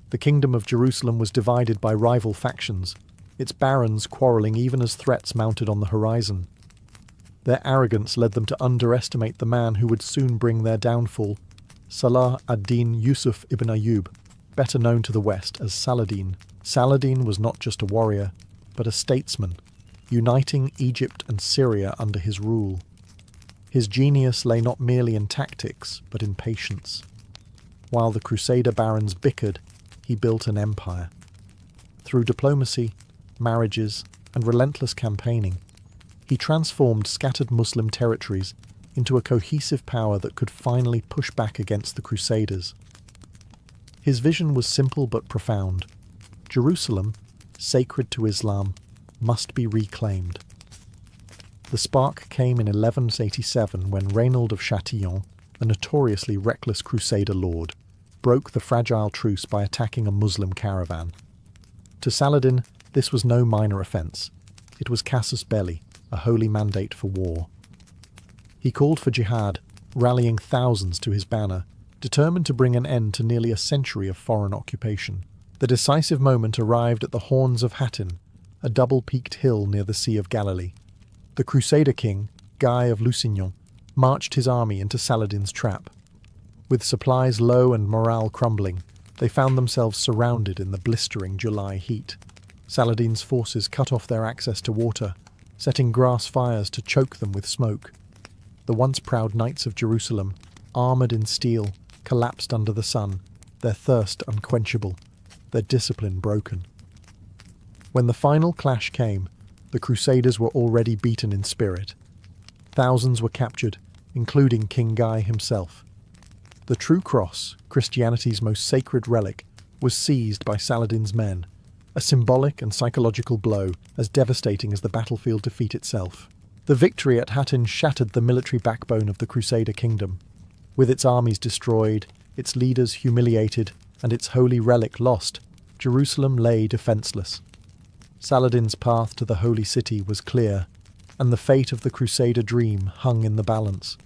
The kingdom of Jerusalem was divided by rival factions, its barons quarrelling even as threats mounted on the horizon. Their arrogance led them to underestimate the man who would soon bring their downfall, Salah ad-Din Yusuf ibn Ayyub, better known to the West as Saladin. Saladin was not just a warrior, but a statesman, uniting Egypt and Syria under his rule. His genius lay not merely in tactics, but in patience. While the Crusader barons bickered, he built an empire. Through diplomacy, marriages, and relentless campaigning, he transformed scattered Muslim territories into a cohesive power that could finally push back against the Crusaders. His vision was simple but profound. Jerusalem, sacred to Islam, must be reclaimed. The spark came in 1187 when Raynald of Châtillon, a notoriously reckless Crusader lord, broke the fragile truce by attacking a Muslim caravan. To Saladin, this was no minor offence. It was casus belli, a holy mandate for war. He called for jihad, rallying thousands to his banner, determined to bring an end to nearly a century of foreign occupation. The decisive moment arrived at the Horns of Hattin, a double-peaked hill near the Sea of Galilee. The Crusader king, Guy of Lusignan, marched his army into Saladin's trap. With supplies low and morale crumbling, they found themselves surrounded in the blistering July heat. Saladin's forces cut off their access to water, setting grass fires to choke them with smoke. The once proud knights of Jerusalem, armoured in steel, collapsed under the sun, their thirst unquenchable, their discipline broken. When the final clash came, the Crusaders were already beaten in spirit. Thousands were captured, including King Guy himself. The true cross, Christianity's most sacred relic, was seized by Saladin's men, a symbolic and psychological blow as devastating as the battlefield defeat itself. The victory at Hattin shattered the military backbone of the Crusader kingdom. With its armies destroyed, its leaders humiliated, and its holy relic lost, Jerusalem lay defenceless. Saladin's path to the holy city was clear, and the fate of the Crusader dream hung in the balance.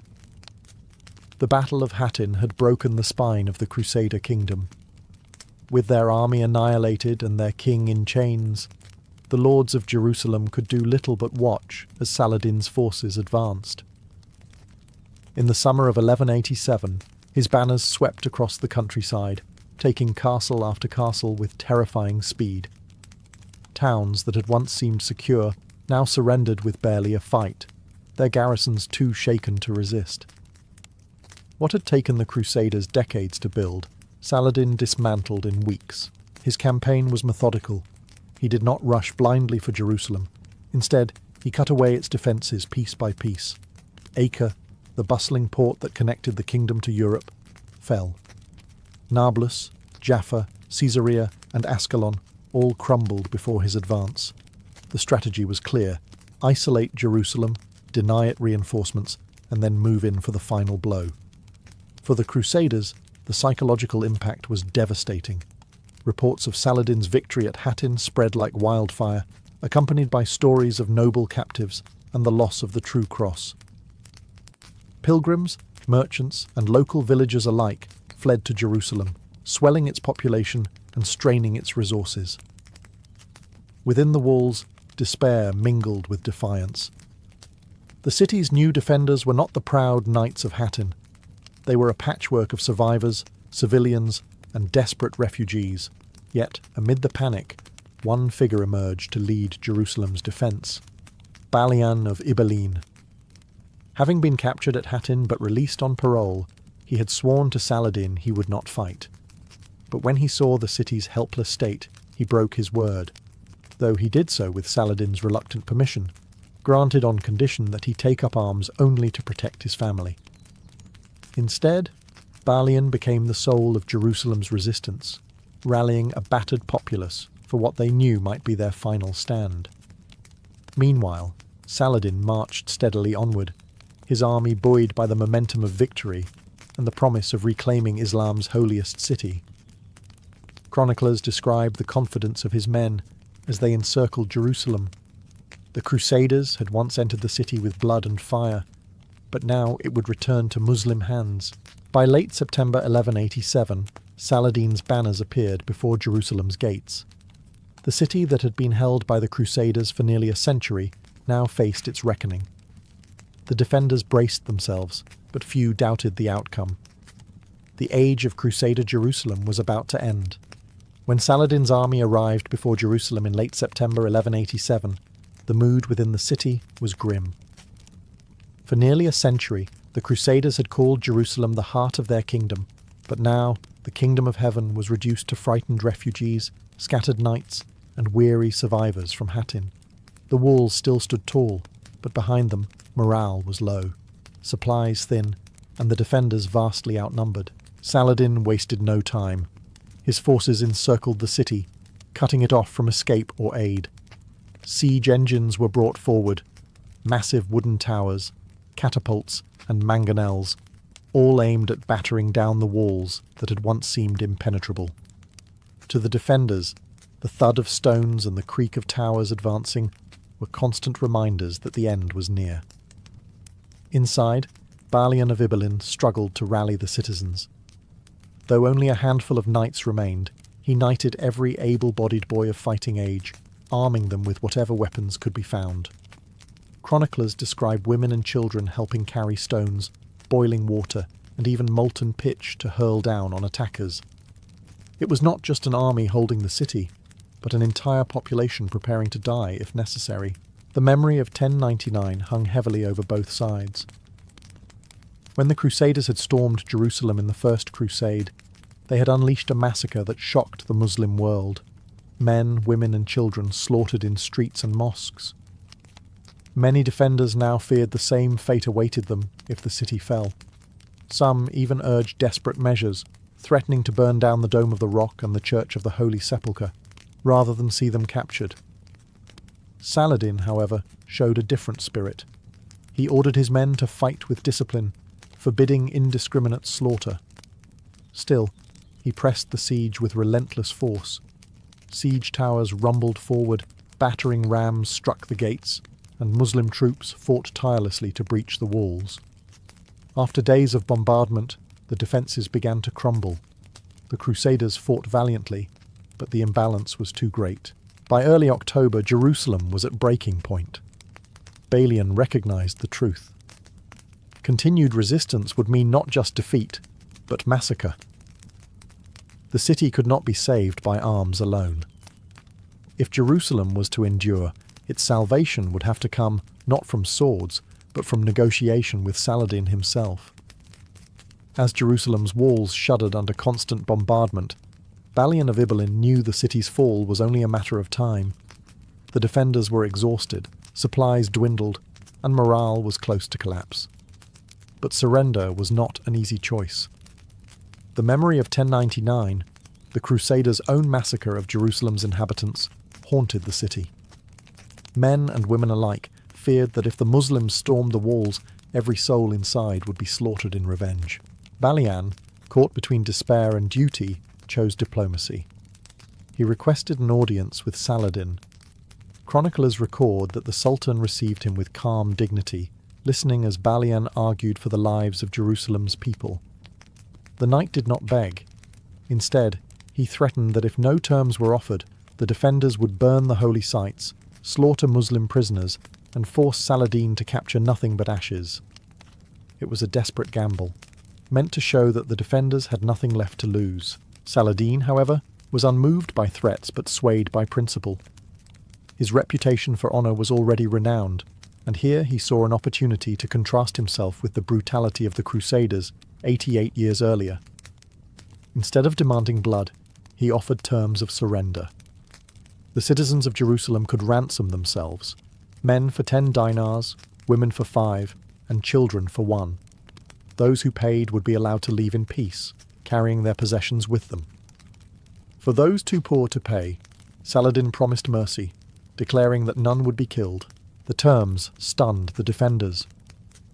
The Battle of Hattin had broken the spine of the Crusader kingdom. With their army annihilated and their king in chains, the lords of Jerusalem could do little but watch as Saladin's forces advanced. In the summer of 1187, his banners swept across the countryside, taking castle after castle with terrifying speed. Towns that had once seemed secure now surrendered with barely a fight, their garrisons too shaken to resist. What had taken the Crusaders decades to build, Saladin dismantled in weeks. His campaign was methodical. He did not rush blindly for Jerusalem. Instead, he cut away its defences piece by piece. Acre, the bustling port that connected the kingdom to Europe, fell. Nablus, Jaffa, Caesarea, and Ascalon all crumbled before his advance. The strategy was clear: isolate Jerusalem, deny it reinforcements, and then move in for the final blow. For the Crusaders, the psychological impact was devastating. Reports of Saladin's victory at Hattin spread like wildfire, accompanied by stories of noble captives and the loss of the true cross. Pilgrims, merchants, and local villagers alike fled to Jerusalem, swelling its population and straining its resources. Within the walls, despair mingled with defiance. The city's new defenders were not the proud knights of Hattin. They were a patchwork of survivors, civilians, and desperate refugees. Yet, amid the panic, one figure emerged to lead Jerusalem's defence: Balian of Ibelin. Having been captured at Hattin but released on parole, he had sworn to Saladin he would not fight. But when he saw the city's helpless state, he broke his word, though he did so with Saladin's reluctant permission, granted on condition that he take up arms only to protect his family. Instead, Balian became the soul of Jerusalem's resistance, rallying a battered populace for what they knew might be their final stand. Meanwhile, Saladin marched steadily onward, his army buoyed by the momentum of victory and the promise of reclaiming Islam's holiest city. Chroniclers describe the confidence of his men as they encircled Jerusalem. The Crusaders had once entered the city with blood and fire, but now it would return to Muslim hands. By late September 1187, Saladin's banners appeared before Jerusalem's gates. The city that had been held by the Crusaders for nearly a century now faced its reckoning. The defenders braced themselves, but few doubted the outcome. The age of Crusader Jerusalem was about to end. When Saladin's army arrived before Jerusalem in late September 1187, the mood within the city was grim. For nearly a century, the Crusaders had called Jerusalem the heart of their kingdom, but now the kingdom of heaven was reduced to frightened refugees, scattered knights, and weary survivors from Hattin. The walls still stood tall, but behind them, morale was low, supplies thin, and the defenders vastly outnumbered. Saladin wasted no time. His forces encircled the city, cutting it off from escape or aid. Siege engines were brought forward, massive wooden towers, catapults, and mangonels, all aimed at battering down the walls that had once seemed impenetrable. To the defenders, the thud of stones and the creak of towers advancing were constant reminders that the end was near. Inside, Balian of Ibelin struggled to rally the citizens. Though only a handful of knights remained, he knighted every able-bodied boy of fighting age, arming them with whatever weapons could be found. Chroniclers describe women and children helping carry stones, boiling water, and even molten pitch to hurl down on attackers. It was not just an army holding the city, but an entire population preparing to die if necessary. The memory of 1099 hung heavily over both sides. When the Crusaders had stormed Jerusalem in the First Crusade, they had unleashed a massacre that shocked the Muslim world. Men, women, and children slaughtered in streets and mosques. Many defenders now feared the same fate awaited them if the city fell. Some even urged desperate measures, threatening to burn down the Dome of the Rock and the Church of the Holy Sepulchre, rather than see them captured. Saladin, however, showed a different spirit. He ordered his men to fight with discipline, forbidding indiscriminate slaughter. Still, he pressed the siege with relentless force. Siege towers rumbled forward, battering rams struck the gates, and Muslim troops fought tirelessly to breach the walls. After days of bombardment, the defences began to crumble. The Crusaders fought valiantly, but the imbalance was too great. By early October, Jerusalem was at breaking point. Balian recognized the truth. Continued resistance would mean not just defeat, but massacre. The city could not be saved by arms alone. If Jerusalem was to endure, its salvation would have to come not from swords, but from negotiation with Saladin himself. As Jerusalem's walls shuddered under constant bombardment, Balian of Ibelin knew the city's fall was only a matter of time. The defenders were exhausted, supplies dwindled, and morale was close to collapse. But surrender was not an easy choice. The memory of 1099, the Crusaders' own massacre of Jerusalem's inhabitants, haunted the city. Men and women alike feared that if the Muslims stormed the walls, every soul inside would be slaughtered in revenge. Balian, caught between despair and duty, chose diplomacy. He requested an audience with Saladin. Chroniclers record that the Sultan received him with calm dignity, listening as Balian argued for the lives of Jerusalem's people. The knight did not beg. Instead, he threatened that if no terms were offered, the defenders would burn the holy sites, slaughter Muslim prisoners, and force Saladin to capture nothing but ashes. It was a desperate gamble, meant to show that the defenders had nothing left to lose. Saladin, however, was unmoved by threats but swayed by principle. His reputation for honour was already renowned, and here he saw an opportunity to contrast himself with the brutality of the Crusaders 88 years earlier. Instead of demanding blood, he offered terms of surrender. The citizens of Jerusalem could ransom themselves, men for 10 dinars, women for 5, and children for 1. Those who paid would be allowed to leave in peace, carrying their possessions with them. For those too poor to pay, Saladin promised mercy, declaring that none would be killed. The terms stunned the defenders.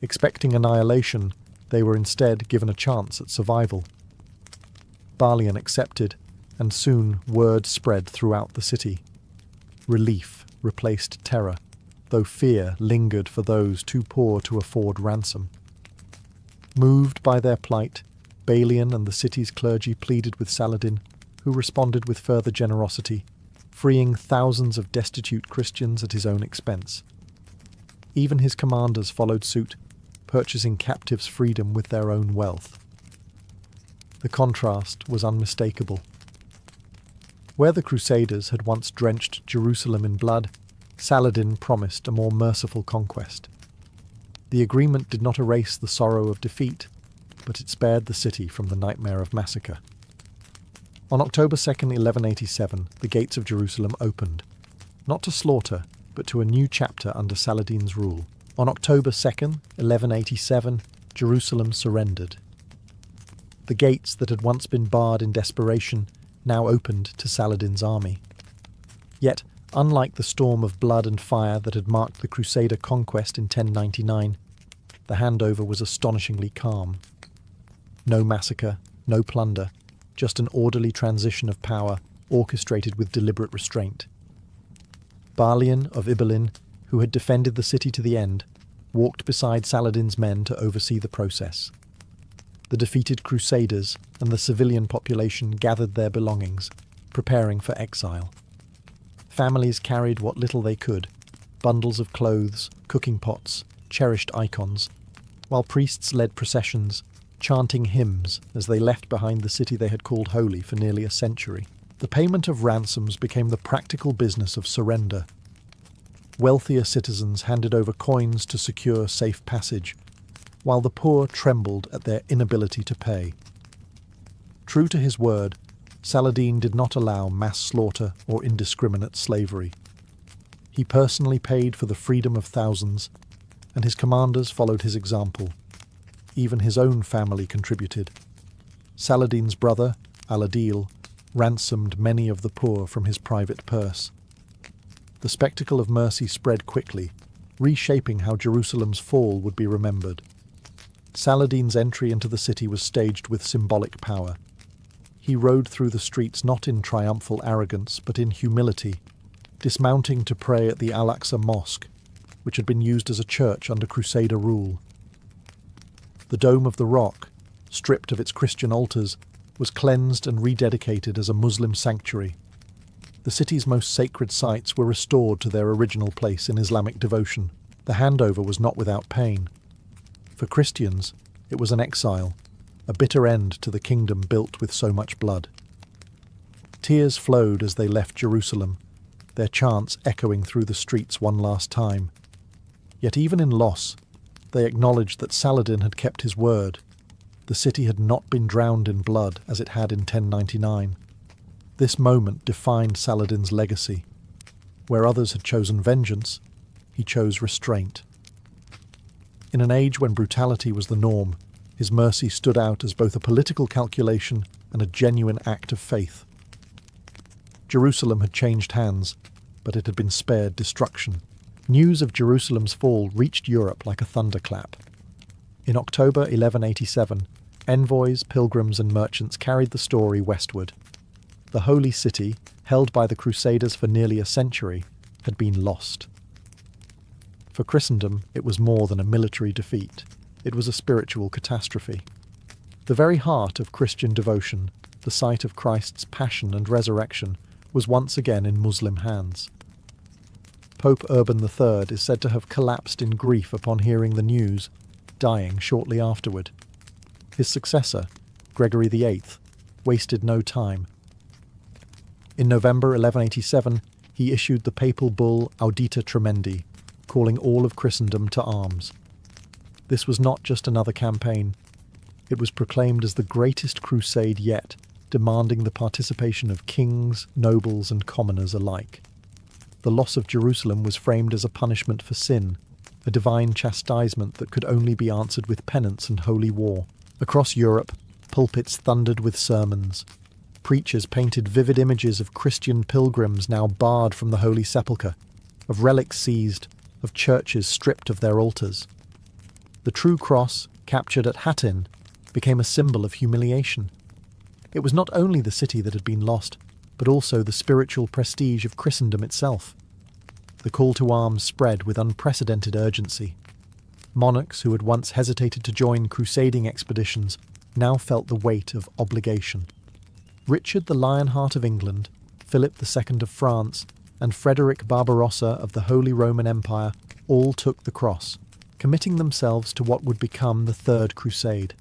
Expecting annihilation, they were instead given a chance at survival. Balian accepted, and soon word spread throughout the city. Relief replaced terror, though fear lingered for those too poor to afford ransom. Moved by their plight, Balian and the city's clergy pleaded with Saladin, who responded with further generosity, freeing thousands of destitute Christians at his own expense. Even his commanders followed suit, purchasing captives' freedom with their own wealth. The contrast was unmistakable. Where the Crusaders had once drenched Jerusalem in blood, Saladin promised a more merciful conquest. The agreement did not erase the sorrow of defeat, but it spared the city from the nightmare of massacre. On October 2nd, 1187, the gates of Jerusalem opened, not to slaughter, but to a new chapter under Saladin's rule. On October 2nd, 1187, Jerusalem surrendered. The gates that had once been barred in desperation now opened to Saladin's army. Yet, unlike the storm of blood and fire that had marked the Crusader conquest in 1099, the handover was astonishingly calm. No massacre, no plunder, just an orderly transition of power orchestrated with deliberate restraint. Balian of Ibelin, who had defended the city to the end, walked beside Saladin's men to oversee the process. The defeated Crusaders and the civilian population gathered their belongings, preparing for exile. Families carried what little they could, bundles of clothes, cooking pots, cherished icons, while priests led processions, chanting hymns as they left behind the city they had called holy for nearly a century. The payment of ransoms became the practical business of surrender. Wealthier citizens handed over coins to secure safe passage, while the poor trembled at their inability to pay. True to his word, Saladin did not allow mass slaughter or indiscriminate slavery. He personally paid for the freedom of thousands, and his commanders followed his example. Even his own family contributed. Saladin's brother, Al-Adil, ransomed many of the poor from his private purse. The spectacle of mercy spread quickly, reshaping how Jerusalem's fall would be remembered. Saladin's entry into the city was staged with symbolic power. He rode through the streets not in triumphal arrogance, but in humility, dismounting to pray at the Al-Aqsa Mosque, which had been used as a church under Crusader rule. The Dome of the Rock, stripped of its Christian altars, was cleansed and rededicated as a Muslim sanctuary. The city's most sacred sites were restored to their original place in Islamic devotion. The handover was not without pain. For Christians, it was an exile, a bitter end to the kingdom built with so much blood. Tears flowed as they left Jerusalem, their chants echoing through the streets one last time. Yet even in loss, they acknowledged that Saladin had kept his word. The city had not been drowned in blood as it had in 1099. This moment defined Saladin's legacy. Where others had chosen vengeance, he chose restraint. In an age when brutality was the norm, his mercy stood out as both a political calculation and a genuine act of faith. Jerusalem had changed hands, but it had been spared destruction. News of Jerusalem's fall reached Europe like a thunderclap. In October 1187, envoys, pilgrims and merchants carried the story westward. The holy city, held by the Crusaders for nearly a century, had been lost. For Christendom, it was more than a military defeat. It was a spiritual catastrophe. The very heart of Christian devotion, the site of Christ's passion and resurrection, was once again in Muslim hands. Pope Urban III is said to have collapsed in grief upon hearing the news, dying shortly afterward. His successor, Gregory VIII, wasted no time. In November 1187, he issued the papal bull Audita Tremendi, calling all of Christendom to arms. This was not just another campaign. It was proclaimed as the greatest crusade yet, demanding the participation of kings, nobles, and commoners alike. The loss of Jerusalem was framed as a punishment for sin, a divine chastisement that could only be answered with penance and holy war. Across Europe, pulpits thundered with sermons. Preachers painted vivid images of Christian pilgrims now barred from the Holy Sepulchre, of relics seized, of churches stripped of their altars. The true cross, captured at Hattin, became a symbol of humiliation. It was not only the city that had been lost, but also the spiritual prestige of Christendom itself. The call to arms spread with unprecedented urgency. Monarchs who had once hesitated to join crusading expeditions now felt the weight of obligation. Richard the Lionheart of England, Philip II of France, and Frederick Barbarossa of the Holy Roman Empire all took the cross, committing themselves to what would become the Third Crusade.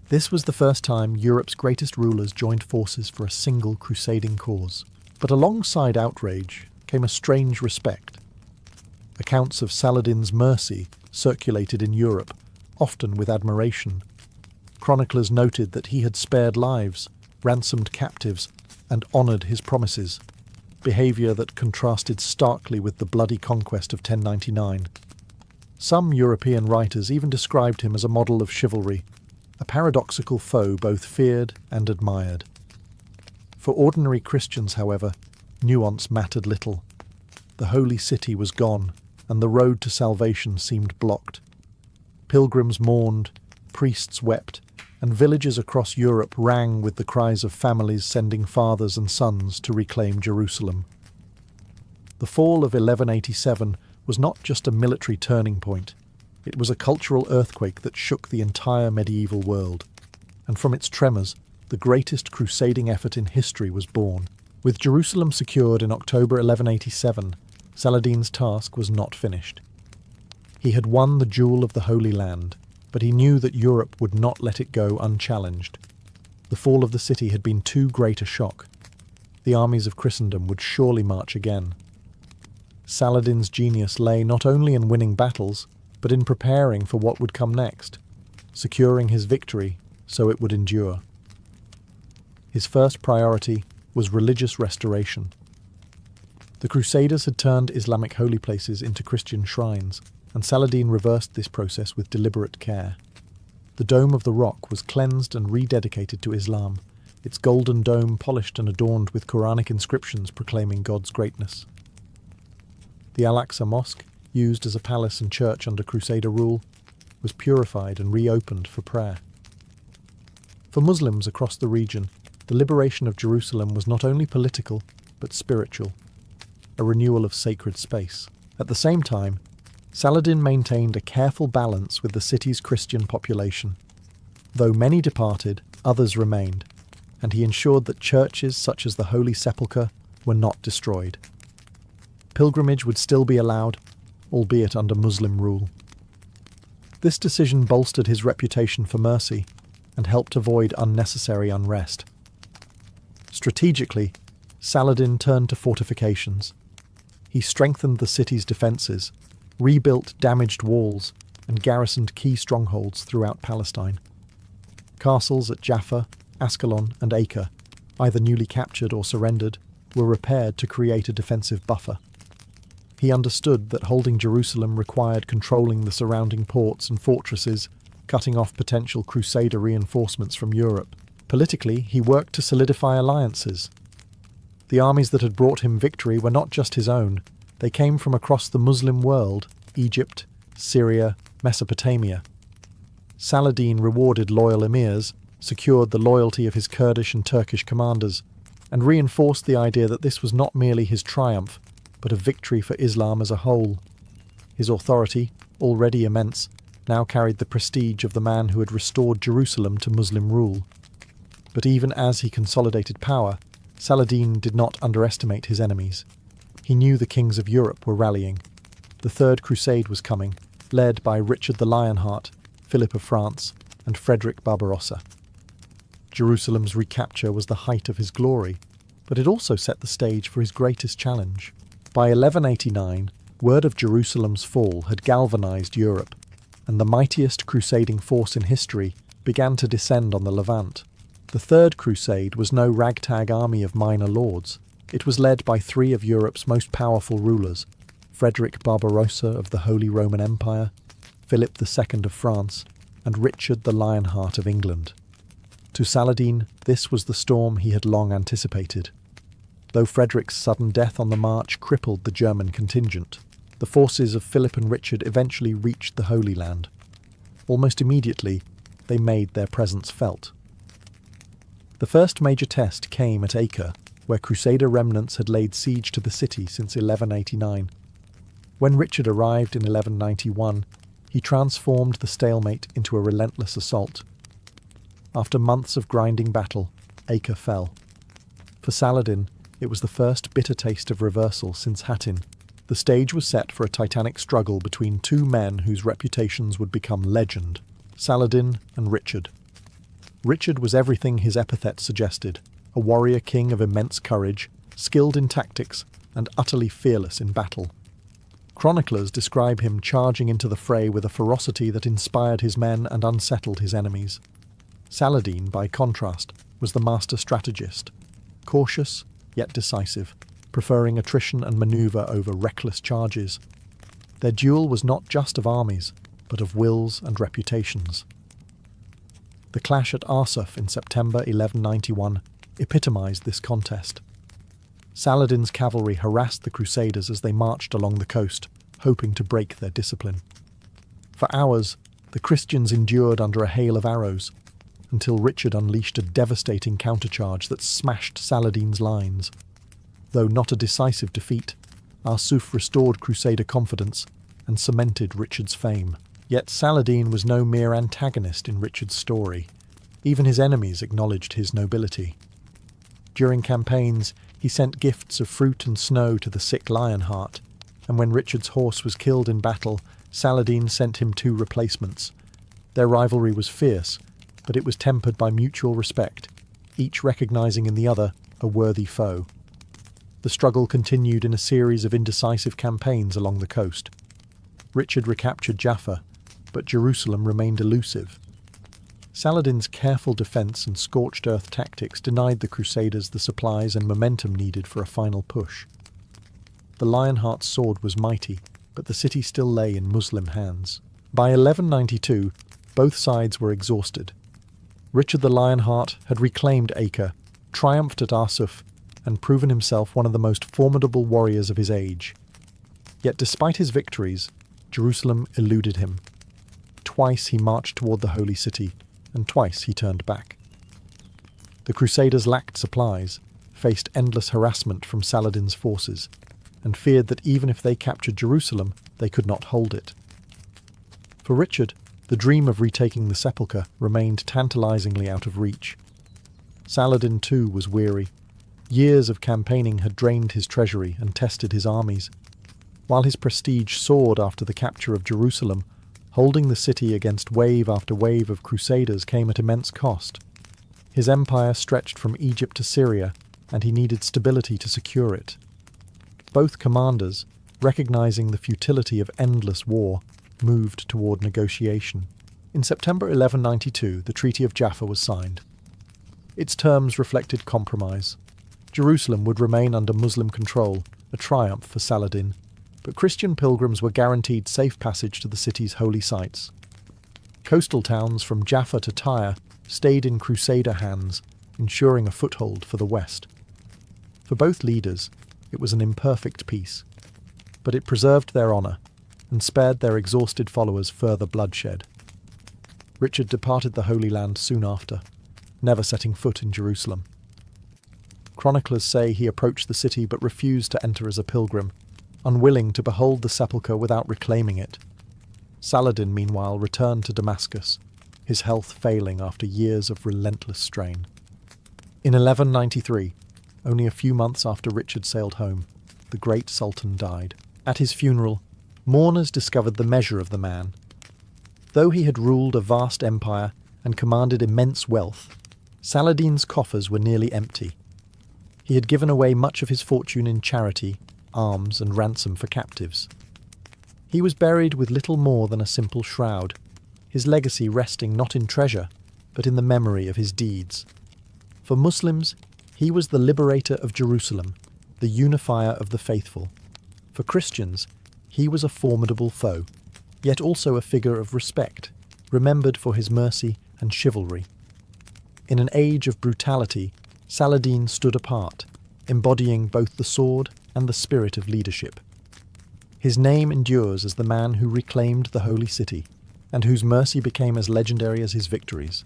This was the first time Europe's greatest rulers joined forces for a single crusading cause. But alongside outrage came a strange respect. Accounts of Saladin's mercy circulated in Europe, often with admiration. Chroniclers noted that he had spared lives, ransomed captives, and honoured his promises, behaviour that contrasted starkly with the bloody conquest of 1099. Some European writers even described him as a model of chivalry, a paradoxical foe both feared and admired. For ordinary Christians, however, nuance mattered little. The holy city was gone, and the road to salvation seemed blocked. Pilgrims mourned, priests wept, and villages across Europe rang with the cries of families sending fathers and sons to reclaim Jerusalem. The fall of 1187 was not just a military turning point. It was a cultural earthquake that shook the entire medieval world. And from its tremors, the greatest crusading effort in history was born. With Jerusalem secured in October 1187, Saladin's task was not finished. He had won the jewel of the Holy Land, but he knew that Europe would not let it go unchallenged. The fall of the city had been too great a shock. The armies of Christendom would surely march again. Saladin's genius lay not only in winning battles, but in preparing for what would come next, securing his victory so it would endure. His first priority was religious restoration. The Crusaders had turned Islamic holy places into Christian shrines, and Saladin reversed this process with deliberate care. The Dome of the Rock was cleansed and rededicated to Islam, its golden dome polished and adorned with Quranic inscriptions proclaiming God's greatness. The Al-Aqsa Mosque, used as a palace and church under Crusader rule, was purified and reopened for prayer. For Muslims across the region, the liberation of Jerusalem was not only political, but spiritual, a renewal of sacred space. At the same time, Saladin maintained a careful balance with the city's Christian population. Though many departed, others remained, and he ensured that churches such as the Holy Sepulchre were not destroyed. Pilgrimage would still be allowed, albeit under Muslim rule. This decision bolstered his reputation for mercy and helped avoid unnecessary unrest. Strategically, Saladin turned to fortifications. He strengthened the city's defences, rebuilt damaged walls, and garrisoned key strongholds throughout Palestine. Castles at Jaffa, Ascalon, and Acre, either newly captured or surrendered, were repaired to create a defensive buffer. He understood that holding Jerusalem required controlling the surrounding ports and fortresses, cutting off potential Crusader reinforcements from Europe. Politically, he worked to solidify alliances. The armies that had brought him victory were not just his own. They came from across the Muslim world, Egypt, Syria, Mesopotamia. Saladin rewarded loyal emirs, secured the loyalty of his Kurdish and Turkish commanders, and reinforced the idea that this was not merely his triumph, but a victory for Islam as a whole. His authority, already immense, now carried the prestige of the man who had restored Jerusalem to Muslim rule. But even as he consolidated power, Saladin did not underestimate his enemies. He knew the kings of Europe were rallying. The Third Crusade was coming, led by Richard the Lionheart, Philip of France, and Frederick Barbarossa. Jerusalem's recapture was the height of his glory, but it also set the stage for his greatest challenge. By 1189, word of Jerusalem's fall had galvanized Europe, and the mightiest crusading force in history began to descend on the Levant. The Third Crusade was no ragtag army of minor lords. It was led by three of Europe's most powerful rulers, Frederick Barbarossa of the Holy Roman Empire, Philip II of France, and Richard the Lionheart of England. To Saladin, this was the storm he had long anticipated. Though Frederick's sudden death on the march crippled the German contingent, the forces of Philip and Richard eventually reached the Holy Land. Almost immediately, they made their presence felt. The first major test came at Acre, where Crusader remnants had laid siege to the city since 1189. When Richard arrived in 1191, he transformed the stalemate into a relentless assault. After months of grinding battle, Acre fell. For Saladin, it was the first bitter taste of reversal since Hattin. The stage was set for a titanic struggle between two men whose reputations would become legend, Saladin and Richard. Richard was everything his epithet suggested, a warrior king of immense courage, skilled in tactics, and utterly fearless in battle. Chroniclers describe him charging into the fray with a ferocity that inspired his men and unsettled his enemies. Saladin, by contrast, was the master strategist, cautious yet decisive, preferring attrition and maneuver over reckless charges. Their duel was not just of armies, but of wills and reputations. The clash at Arsuf in September 1191 epitomised this contest. Saladin's cavalry harassed the Crusaders as they marched along the coast, hoping to break their discipline. For hours, the Christians endured under a hail of arrows, until Richard unleashed a devastating countercharge that smashed Saladin's lines. Though not a decisive defeat, Arsuf restored Crusader confidence and cemented Richard's fame. Yet Saladin was no mere antagonist in Richard's story. Even his enemies acknowledged his nobility. During campaigns, he sent gifts of fruit and snow to the sick Lionheart, and when Richard's horse was killed in battle, Saladin sent him 2 replacements. Their rivalry was fierce, but it was tempered by mutual respect, each recognising in the other a worthy foe. The struggle continued in a series of indecisive campaigns along the coast. Richard recaptured Jaffa, but Jerusalem remained elusive. Saladin's careful defence and scorched earth tactics denied the Crusaders the supplies and momentum needed for a final push. The Lionheart's sword was mighty, but the city still lay in Muslim hands. By 1192, both sides were exhausted. Richard the Lionheart had reclaimed Acre, triumphed at Arsuf, and proven himself one of the most formidable warriors of his age. Yet despite his victories, Jerusalem eluded him. Twice he marched toward the Holy City, and twice he turned back. The Crusaders lacked supplies, faced endless harassment from Saladin's forces, and feared that even if they captured Jerusalem, they could not hold it. For Richard, the dream of retaking the sepulchre remained tantalizingly out of reach. Saladin too was weary. Years of campaigning had drained his treasury and tested his armies. While his prestige soared after the capture of Jerusalem, holding the city against wave after wave of crusaders came at immense cost. His empire stretched from Egypt to Syria, and he needed stability to secure it. Both commanders, recognizing the futility of endless war, moved toward negotiation. In September 1192, the Treaty of Jaffa was signed. Its terms reflected compromise. Jerusalem would remain under Muslim control, a triumph for Saladin, but Christian pilgrims were guaranteed safe passage to the city's holy sites. Coastal towns from Jaffa to Tyre stayed in Crusader hands, ensuring a foothold for the West. For both leaders, it was an imperfect peace, but it preserved their honour and spared their exhausted followers further bloodshed. Richard departed the Holy Land soon after, never setting foot in Jerusalem. Chroniclers say he approached the city but refused to enter as a pilgrim, unwilling to behold the sepulchre without reclaiming it. Saladin, meanwhile, returned to Damascus, his health failing after years of relentless strain. In 1193, only a few months after Richard sailed home, the great Sultan died. At his funeral, mourners discovered the measure of the man. Though he had ruled a vast empire and commanded immense wealth, Saladin's coffers were nearly empty. He had given away much of his fortune in charity, alms, and ransom for captives. He was buried with little more than a simple shroud, his legacy resting not in treasure, but in the memory of his deeds. For Muslims, he was the liberator of Jerusalem, the unifier of the faithful. For Christians, he was a formidable foe, yet also a figure of respect, remembered for his mercy and chivalry. In an age of brutality, Saladin stood apart, embodying both the sword and the spirit of leadership. His name endures as the man who reclaimed the holy city, and whose mercy became as legendary as his victories.